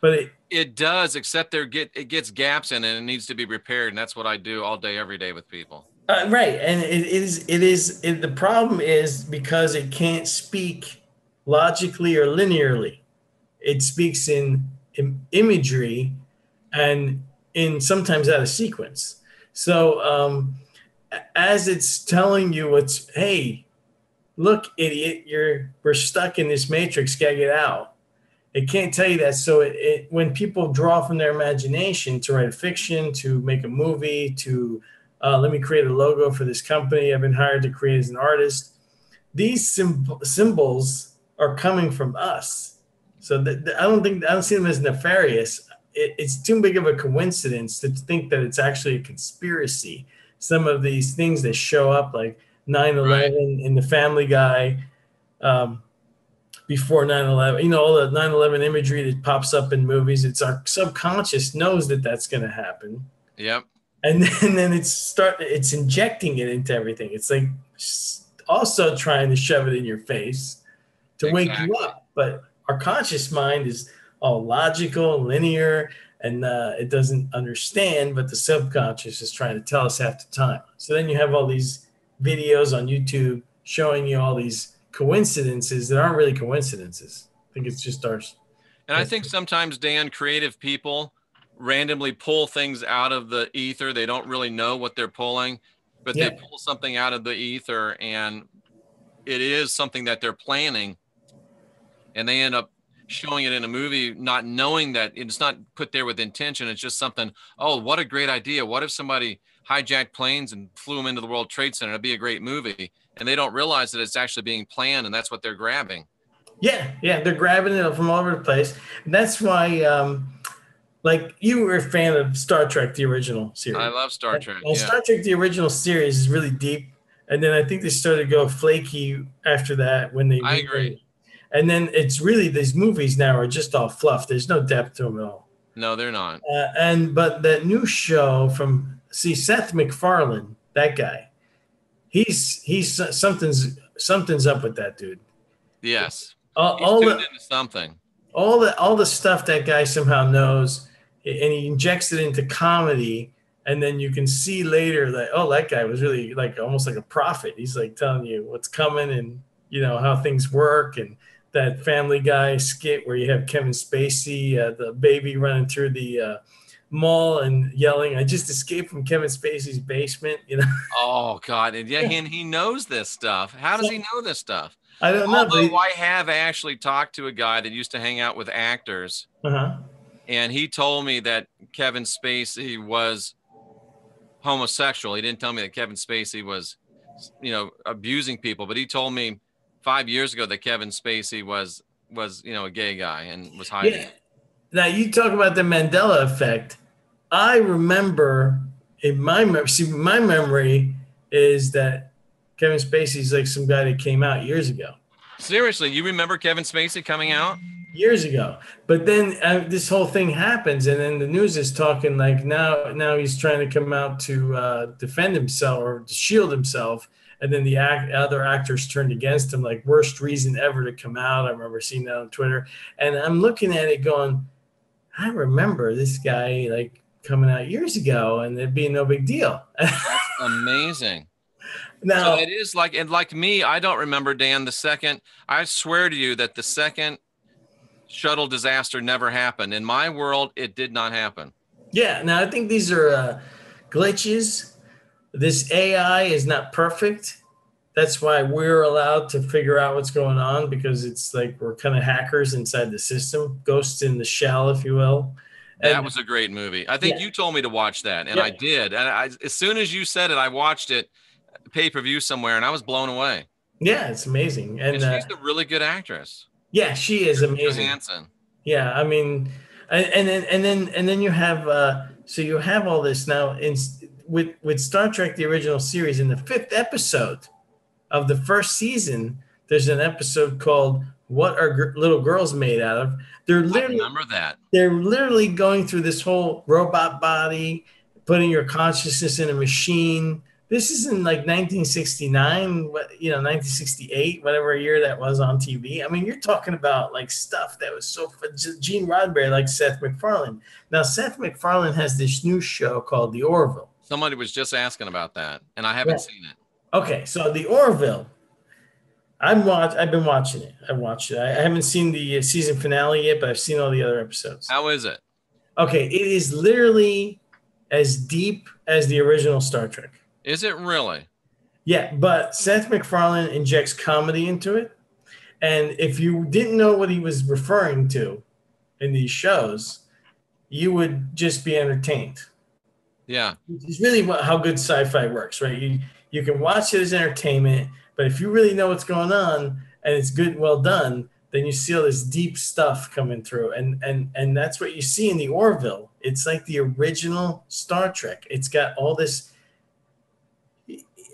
But It does, except it gets gaps in it and it needs to be repaired. And that's what I do all day, every day with people. right, and the problem is because it can't speak logically or linearly. It speaks in imagery and in sometimes out of sequence. So as it's telling you, what's hey, look, idiot, we're stuck in this matrix. Gotta get out. It can't tell you that. So when people draw from their imagination to write a fiction, to make a movie, to let me create a logo for this company I've been hired to create as an artist, these symbols are coming from us. So I don't see them as nefarious. It's too big of a coincidence to think that it's actually a conspiracy. Some of these things that show up, like 9/11 Right. in the Family Guy, before 9/11, all the 9/11 imagery that pops up in movies, it's our subconscious knows that that's going to happen. Yep. And then it's injecting it into everything. It's like also trying to shove it in your face to wake you Exactly. up. But our conscious mind is all logical, linear, and it doesn't understand, but the subconscious is trying to tell us half the time. So then you have all these videos on YouTube showing you all these coincidences that aren't really coincidences. I think it's just ours. And I think sometimes, Dan, creative people randomly pull things out of the ether. They don't really know what they're pulling, but they Yeah. pull something out of the ether and it is something that they're planning. And they end up showing it in a movie, not knowing that it's not put there with intention. It's just something, oh, what a great idea. What if somebody hijacked planes and flew them into the World Trade Center? It'd be a great movie. And they don't realize that it's actually being planned and that's what they're grabbing. Yeah, they're grabbing it from all over the place. And that's why, like, you were a fan of Star Trek, the original I series. love Star Trek. And Yeah, Star Trek, the original series, is really deep. And then I think they started to go flaky after that when they I remade agree. it. And then it's really these movies now are just all fluff. There's no depth to them at all. No, they're not. But that new show from Seth MacFarlane, that guy, he's something's up with that dude. Yes. All, He's all tuned the into something. all the stuff that guy somehow knows, and he injects it into comedy, and then you can see later that that guy was really like almost like a prophet. He's like telling you what's coming and how things work, and that Family Guy skit where you have Kevin Spacey, the baby running through the mall and yelling, "I just escaped from Kevin Spacey's basement." Oh God. And yeah, he knows this stuff. How does he know this stuff? I don't know, but Although I have actually talked to a guy that used to hang out with actors, uh-huh. and he told me that Kevin Spacey was homosexual. He didn't tell me that Kevin Spacey was, abusing people, but he told me 5 years ago that Kevin Spacey was a gay guy and was hiding Yeah. it. Now you talk about the Mandela effect. I remember in my memory, see, my memory is that Kevin Spacey's like some guy that came out years ago. Seriously, you remember Kevin Spacey coming out? Years ago. But then this whole thing happens, and then the news is talking like now he's trying to come out to defend himself or to shield himself, and then the other actors turned against him, like worst reason ever to come out. I remember seeing that on Twitter, and I'm looking at it going, I remember this guy like coming out years ago, and it being no big deal. That's amazing. So Now, it is like, and like me, I don't remember, Dan, the second, I swear to you that the second shuttle disaster never happened. In my world, it did not happen. yeah, now I think these are glitches. This AI is not perfect. That's why we're allowed to figure out what's going on, because it's like we're kind of hackers inside the system, ghosts in the shell, if you will. That And was a great movie. I think yeah, you told me to watch that, and yeah, I did. And as soon as you said it, I watched it pay-per-view somewhere, and I was blown away. yeah, it's amazing. And And she's a really good actress. yeah, she is amazing. Johansson. Yeah, I mean, and then you have so you have all this now in with Star Trek the original series. In the 5th episode of the first season, there's an episode called "What Are Little Girls Made Out of?" They're I literally remember that. they're literally going through this whole robot body, putting your consciousness in a machine. This is in like 1969, 1968, whatever year that was on TV. I mean, you're talking about like stuff that was so Gene Roddenberry, like Seth MacFarlane. Now, Seth MacFarlane has this new show called The Orville. Somebody was just asking about that, and I haven't seen it. Okay, so The Orville, I've been watching it. I watched it. I haven't seen the season finale yet, but I've seen all the other episodes. How is it? Okay, it is literally as deep as the original Star Trek. Is it really? Yeah, but Seth MacFarlane injects comedy into it. And if you didn't know what he was referring to in these shows, you would just be entertained. Yeah. It's really how good sci-fi works, right? You can watch it as entertainment, but if you really know what's going on and it's good, well done, then you see all this deep stuff coming through. And that's what you see in the Orville. It's like the original Star Trek. It's got all this.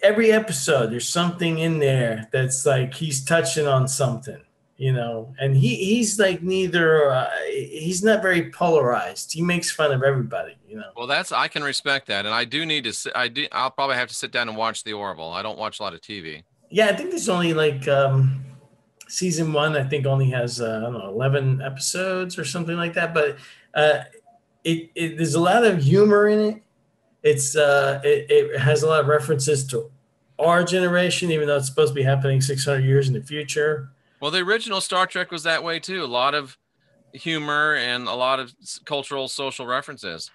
Every episode, there's something in there that's like he's touching on something, and he's like he's not very polarized. He makes fun of everybody, Well, I can respect that, and I do need to. I'll probably have to sit down and watch the Orville. I don't watch a lot of TV. Yeah, I think there's only like season 1. I think only has I don't know 11 episodes or something like that. But there's a lot of humor in it. It has a lot of references to our generation, even though it's supposed to be happening 600 years in the future. Well, the original Star Trek was that way too. A lot of humor and a lot of cultural, social references.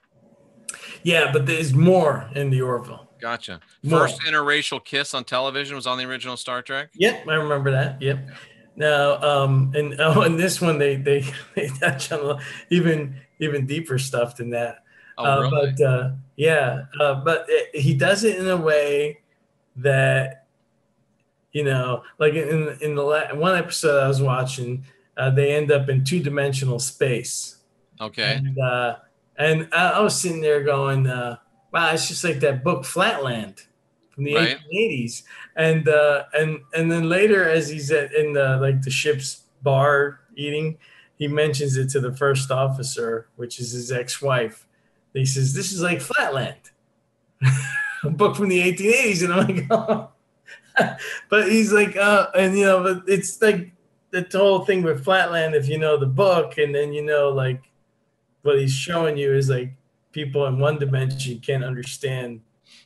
Yeah, but there's more in the Orville. Gotcha. More. First interracial kiss on television was on the original Star Trek. Yep, I remember that. Yep. Now, in this one, they touch on even deeper stuff than that. Oh, really? But he does it in a way that, like in the one episode I was watching, they end up in 2-dimensional space. Okay. And I was sitting there going, wow, it's just like that book Flatland from the 1880s. And then later, as he's in the ship's bar eating, he mentions it to the first officer, which is his ex-wife. He says, "This is like Flatland." A book from the 1880s, and I'm like, oh. But he's like, but it's like the whole thing with Flatland. If you know the book, and then like what he's showing you is like people in one dimension can't understand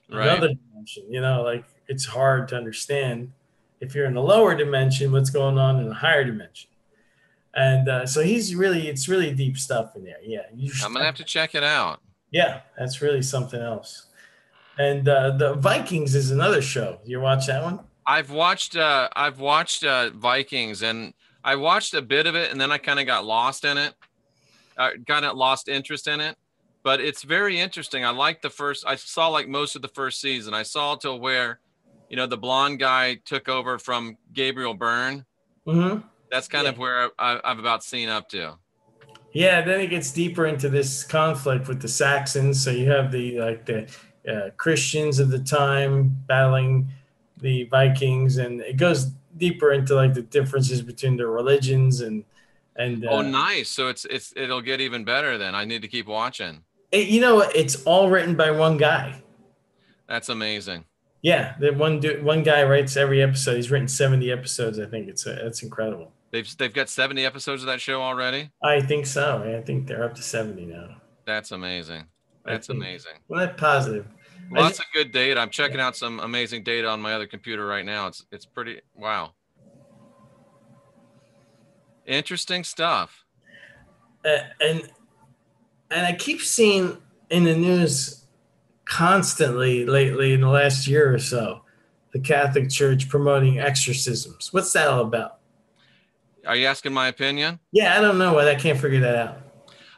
another dimension. Like it's hard to understand if you're in the lower dimension what's going on in the higher dimension. And so it's really deep stuff in there. Yeah, I'm gonna have to check it out. Yeah, that's really something else. And the Vikings is another show. You watch that one? I've watched Vikings, and I watched a bit of it, and then I kind of got lost in it. Kind of lost interest in it, but it's very interesting. I saw like most of the first season. I saw till where, the blonde guy took over from Gabriel Byrne. Mm-hmm. That's kind of where I've about seen up to. Yeah, then it gets deeper into this conflict with the Saxons. So you have the Christians at the time battling the Vikings, and it goes deeper into like the differences between the religions and Oh, nice. So it'll get even better then. I need to keep watching. you know, it's all written by one guy. That's amazing. Yeah, the one guy writes every episode. He's written 70 episodes. I think it's incredible. They've got 70 episodes of that show already. I think so. I think they're up to 70 now. That's amazing. I That's think. amazing. Well, that's positive. Lots of good data. I'm checking out some amazing data on my other computer right now. It's pretty wow. Interesting stuff. And I keep seeing in the news constantly lately in the last year or so, the Catholic Church promoting exorcisms. What's that all about? Are you asking my opinion? Yeah, I don't know. I can't figure that out.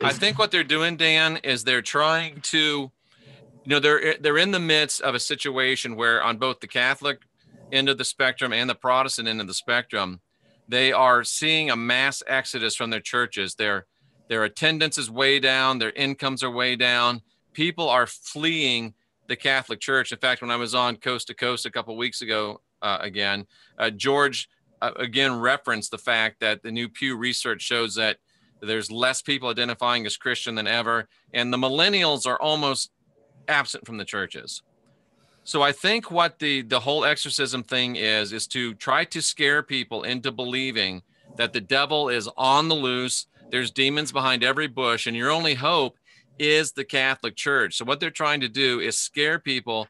I think what they're doing, Dan, is they're trying to, they're in the midst of a situation where on both the Catholic end of the spectrum and the Protestant end of the spectrum, they are seeing a mass exodus from their churches. Their attendance is way down. Their incomes are way down. People are fleeing the Catholic Church. In fact, when I was on Coast to Coast a couple of weeks ago, George again referenced the fact that the new Pew research shows that there's less people identifying as Christian than ever, and the millennials are almost absent from the churches. So I think what the whole exorcism thing is to try to scare people into believing that the devil is on the loose. There's demons behind every bush, and your only hope is the Catholic Church. So what they're trying to do is scare people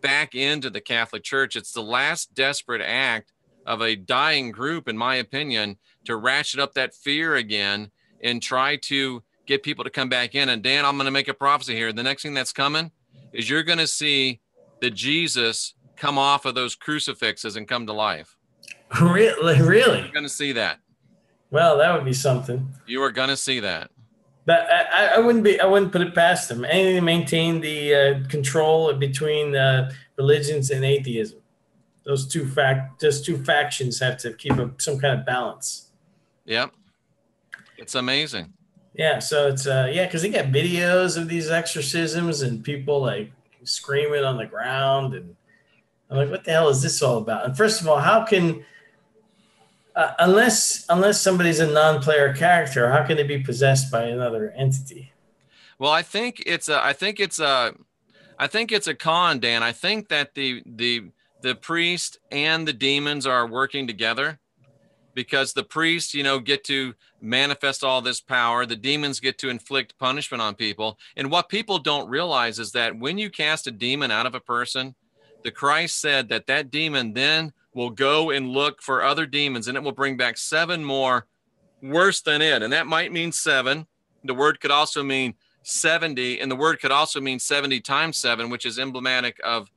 back into the Catholic Church. It's the last desperate act of a dying group, in my opinion, to ratchet up that fear again and try to get people to come back in. And Dan, I'm going to make a prophecy here. The next thing that's coming is you're going to see the Jesus come off of those crucifixes and come to life. Really? You're going to see that. Well, that would be something. You are going to see that. But I wouldn't put it past them. Anything to maintain the control between religions and atheism. Those two factions have to keep some kind of balance. Yep. It's amazing. Yeah, so it's because they got videos of these exorcisms and people like screaming on the ground, and I'm like, what the hell is this all about? And first of all, how can unless somebody's a non-player character, how can they be possessed by another entity? Well, I think it's a con, Dan. I think that the priest and the demons are working together, because the priests, get to manifest all this power. The demons get to inflict punishment on people. And what people don't realize is that when you cast a demon out of a person, the Christ said that demon then will go and look for other demons, and it will bring back 7 more worse than it. And that might mean 7. The word could also mean 70, and the word could also mean 70 times 7, which is emblematic of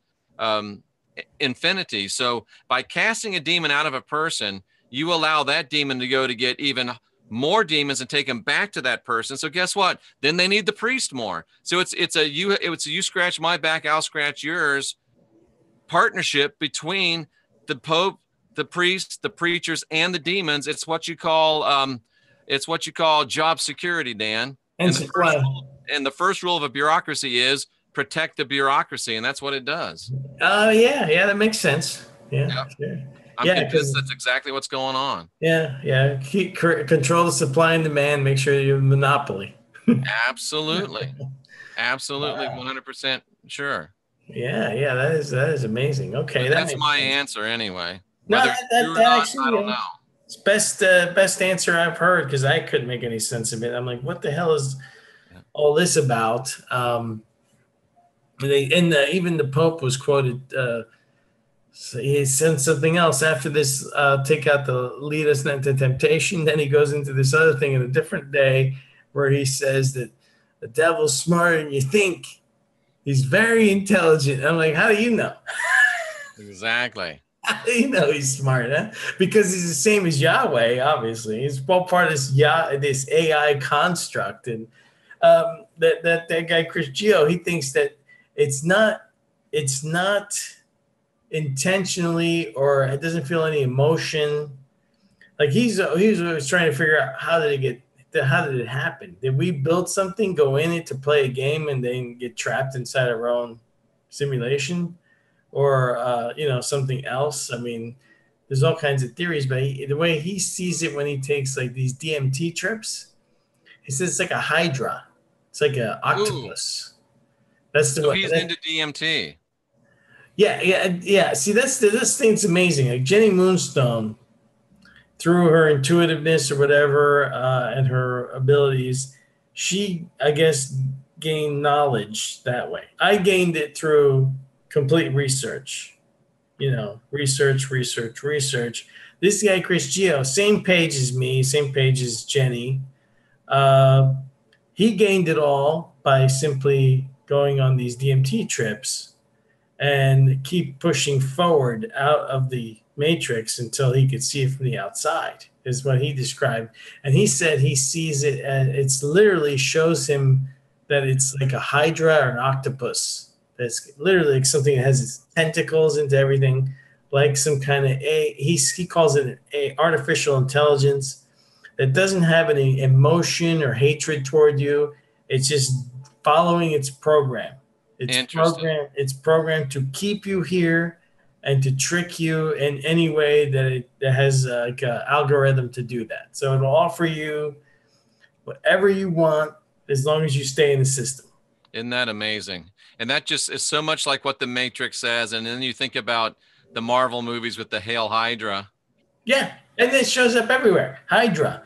infinity. So by casting a demon out of a person, you allow that demon to go to get even more demons and take them back to that person. So guess what? Then they need the priest more. So it's a you scratch my back, I'll scratch yours partnership between the Pope, the priests, the preachers, and the demons. It's what you call job security, Dan. And the first rule of a bureaucracy is protect the bureaucracy, and that's what it does. Yeah, that makes sense. Yeah, yep. Sure. I'm convinced that's exactly what's going on. Yeah. Control the supply and demand. Make sure you have a monopoly. Absolutely, 100% sure. Yeah, that is amazing. Okay, that's my answer anyway. No, that actually, I don't know. It's best answer I've heard, because I couldn't make any sense of it. I'm like, what the hell is all this about? Even the Pope was quoted. So he said something else after this, take out the lead us not into temptation. Then he goes into this other thing in a different day where he says that the devil's smarter than you think. He's very intelligent. I'm like, how do you know? Exactly. How do you know he's smart? Huh? Because he's the same as Yahweh, obviously. He's all part of this AI construct. And that guy, Chris Gio, he thinks that it's not intentionally, or it doesn't feel any emotion. Like he's always trying to figure out how did it happen? Did we build something, go in it to play a game, and then get trapped inside our own simulation or something else. I mean, there's all kinds of theories, but the way he sees it when he takes like these DMT trips, he says it's like a hydra. It's like an Ooh, octopus. That's the so way. he's into DMT. Yeah, yeah, yeah. See, this thing's amazing. Like Jenny Moonstone, through her intuitiveness or whatever, and her abilities, she, I guess, gained knowledge that way. I gained it through complete research. Research, research, research. This guy, Chris Geo, same page as me, same page as Jenny. Uh, he gained it all by simply going on these DMT trips and keep pushing forward out of the matrix until he could see it from the outside, is what he described. And he said he sees it, and it's literally shows him that it's like a hydra or an octopus. That's literally like something that has its tentacles into everything, like some kind of he calls it a artificial intelligence that doesn't have any emotion or hatred toward you. It's just following its program. Interesting. It's programmed to keep you here and to trick you in any way that has like an algorithm to do that. So it'll offer you whatever you want as long as you stay in the system. Isn't that amazing? And that just is so much like what the Matrix says. And then you think about the Marvel movies with the Hail Hydra. Yeah, and it shows up everywhere. Hydra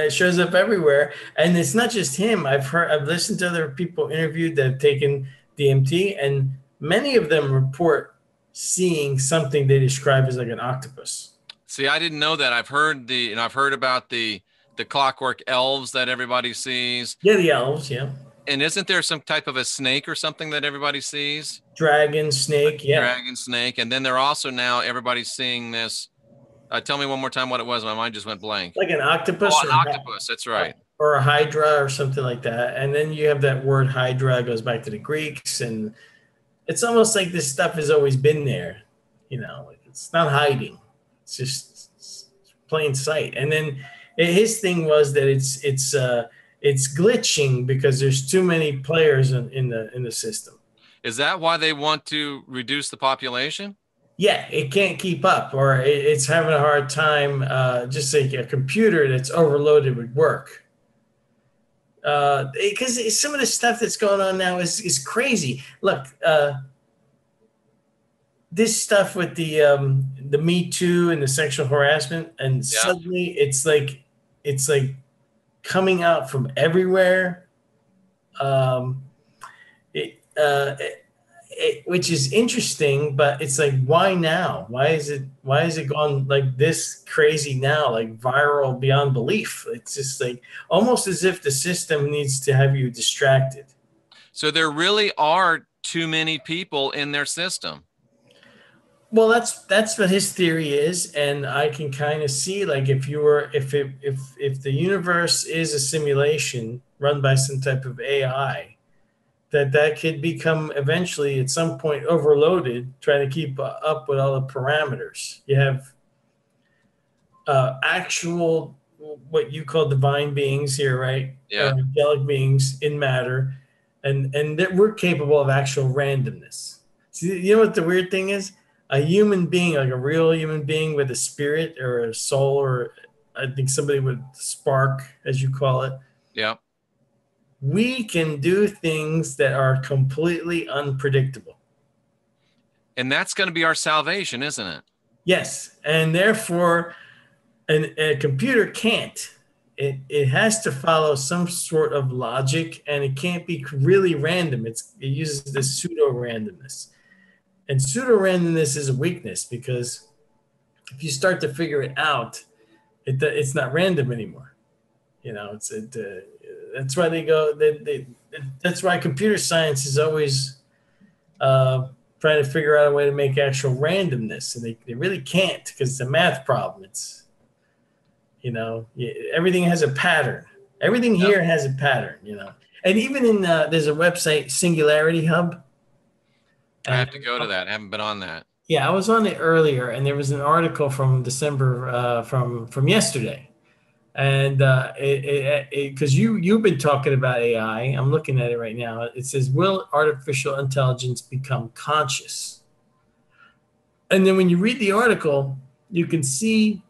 shows up everywhere, and it's not just him. I've listened to other people interviewed that have taken DMT, and many of them report seeing something they describe as like an octopus. See, I didn't know that. I've heard about the clockwork elves that everybody sees. Yeah, the elves. Yeah, And isn't there some type of a snake or something that everybody sees? dragon, snake. Yeah, Dragon, snake. And then they're also now everybody's seeing this. Tell me one more time what it was. My mind just went blank. like an octopus, Oh, an octopus. That's right. or a hydra or something like that. And then you have that word hydra goes back to the Greeks, and it's almost like this stuff has always been there. It's not hiding. It's just plain sight. And then his thing was that it's glitching because there's too many players in the system. Is that why they want to reduce the population? Yeah, it can't keep up, or it's having a hard time. Just like a computer that's overloaded with work. Because some of the stuff that's going on now is crazy. Look, this stuff with the Me Too and the sexual harassment, and Yeah. suddenly it's like coming out from everywhere. Um, which is interesting, but it's like, why now? Why is it gone like this crazy now, like viral beyond belief? It's just like almost as if the system needs to have you distracted. So there really are too many people in their system. Well, that's what his theory is, and I can kind of see, like, if the universe is a simulation run by some type of AI, that could become eventually at some point overloaded, trying to keep up with all the parameters. You have actual what you call divine beings here, right? Yeah. Or angelic beings in matter, and that we're capable of actual randomness. See, you know what the weird thing is? A human being, like a real human being with a spirit or a soul, or I think somebody with spark, as you call it. Yeah. We can do things that are completely unpredictable. And that's going to be our salvation, isn't it? Yes. And therefore, a computer can't. It has to follow some sort of logic, and it can't be really random. It uses this pseudo randomness. And pseudo randomness is a weakness, because if you start to figure it out, it's not random anymore. That's why they go. That's why computer science is always trying to figure out a way to make actual randomness, and they really can't, because it's a math problem. It's everything has a pattern. Everything here has a pattern. And even in there's a website, Singularity Hub. I have to go to that. I haven't been on that. Yeah, I was on it earlier, and there was an article from December from yesterday And because you've been talking about AI, I'm looking at it right now. It says, "Will artificial intelligence become conscious?" And then when you read the article, you can see,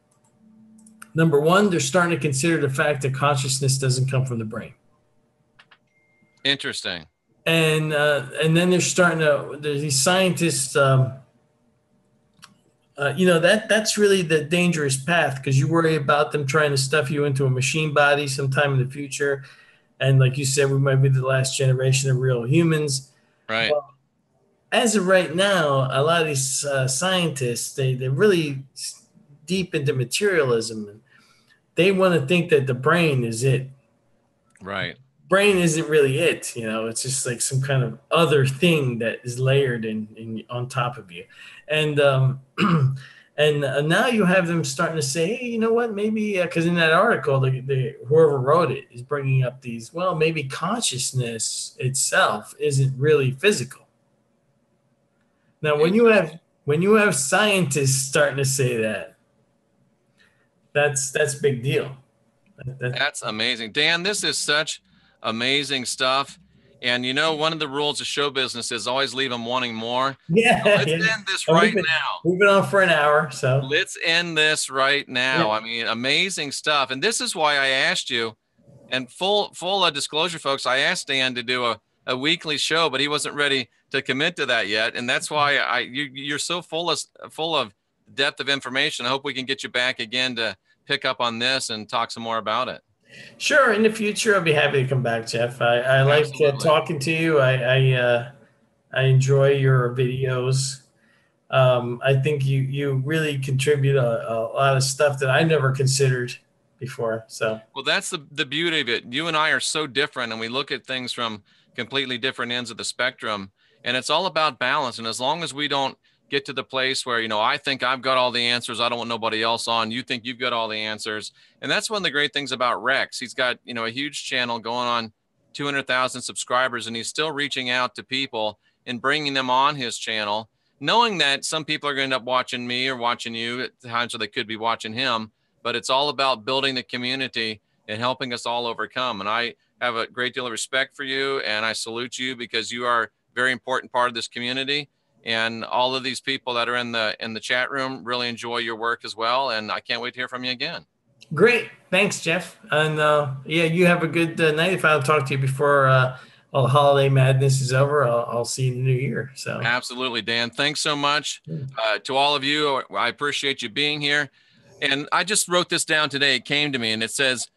number one, they're starting to consider the fact that consciousness doesn't come from the brain. Interesting. And then they're starting to, there's these scientists, that's really the dangerous path, because you worry about them trying to stuff you into a machine body sometime in the future. And like you said, we might be the last generation of real humans. Right. Well, as of right now, a lot of these scientists, they're really deep into materialism. And they want to think that the brain is it. Right. Brain isn't really it. It's just like some kind of other thing that is layered in on top of you. And and now you have them starting to say, hey, you know what, maybe because in that article, whoever wrote it is bringing up these, well, maybe consciousness itself isn't really physical. Now when you have scientists starting to say that, that's big deal. That's amazing. Dan, this is such amazing stuff. And one of the rules of show business is always leave them wanting more. Yeah, So let's yeah. end this And right now. we've been on for an hour, so Let's end this right now. yeah. I mean, amazing stuff. And this is why I asked you, and full disclosure, folks, I asked Dan to do a weekly show, but he wasn't ready to commit to that yet. And that's why you're so full of depth of information. I hope we can get you back again to pick up on this and talk some more about it. Sure, in the future, I'll be happy to come back, Jeff. I like talking to you. I enjoy your videos. I think you really contribute a lot of stuff that I never considered before. So, well, that's the beauty of it. You and I are so different, and we look at things from completely different ends of the spectrum, and it's all about balance. And as long as we don't get to the place where, I think I've got all the answers, I don't want nobody else on, you think you've got all the answers. And that's one of the great things about Rex. He's got, a huge channel going on 200,000 subscribers, and he's still reaching out to people and bringing them on his channel, knowing that some people are going to end up watching me or watching you at times, so they could be watching him. But it's all about building the community and helping us all overcome. And I have a great deal of respect for you, and I salute you because you are a very important part of this community. And all of these people that are in the chat room really enjoy your work as well. And I can't wait to hear from you again. Great. Thanks, Jeff. And you have a good night. If I don't talk to you before all the holiday madness is over, I'll see you in the new year. So absolutely, Dan. Thanks so much to all of you. I appreciate you being here. And I just wrote this down today. It came to me, and it says,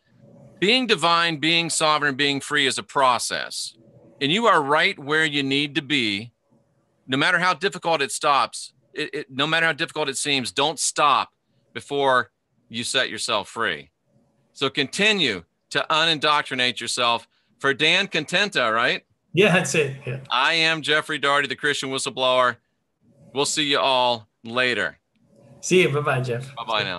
being divine, being sovereign, being free is a process. And you are right where you need to be. No matter how difficult it stops, no matter how difficult it seems, don't stop before you set yourself free. So continue to unindoctrinate yourself. For Dan Contenta, right? Yeah, that's it. Yeah. I am Jeffrey Daugherty, the Christian Whistleblower. We'll see you all later. See you. Bye-bye, Jeff. Bye-bye now.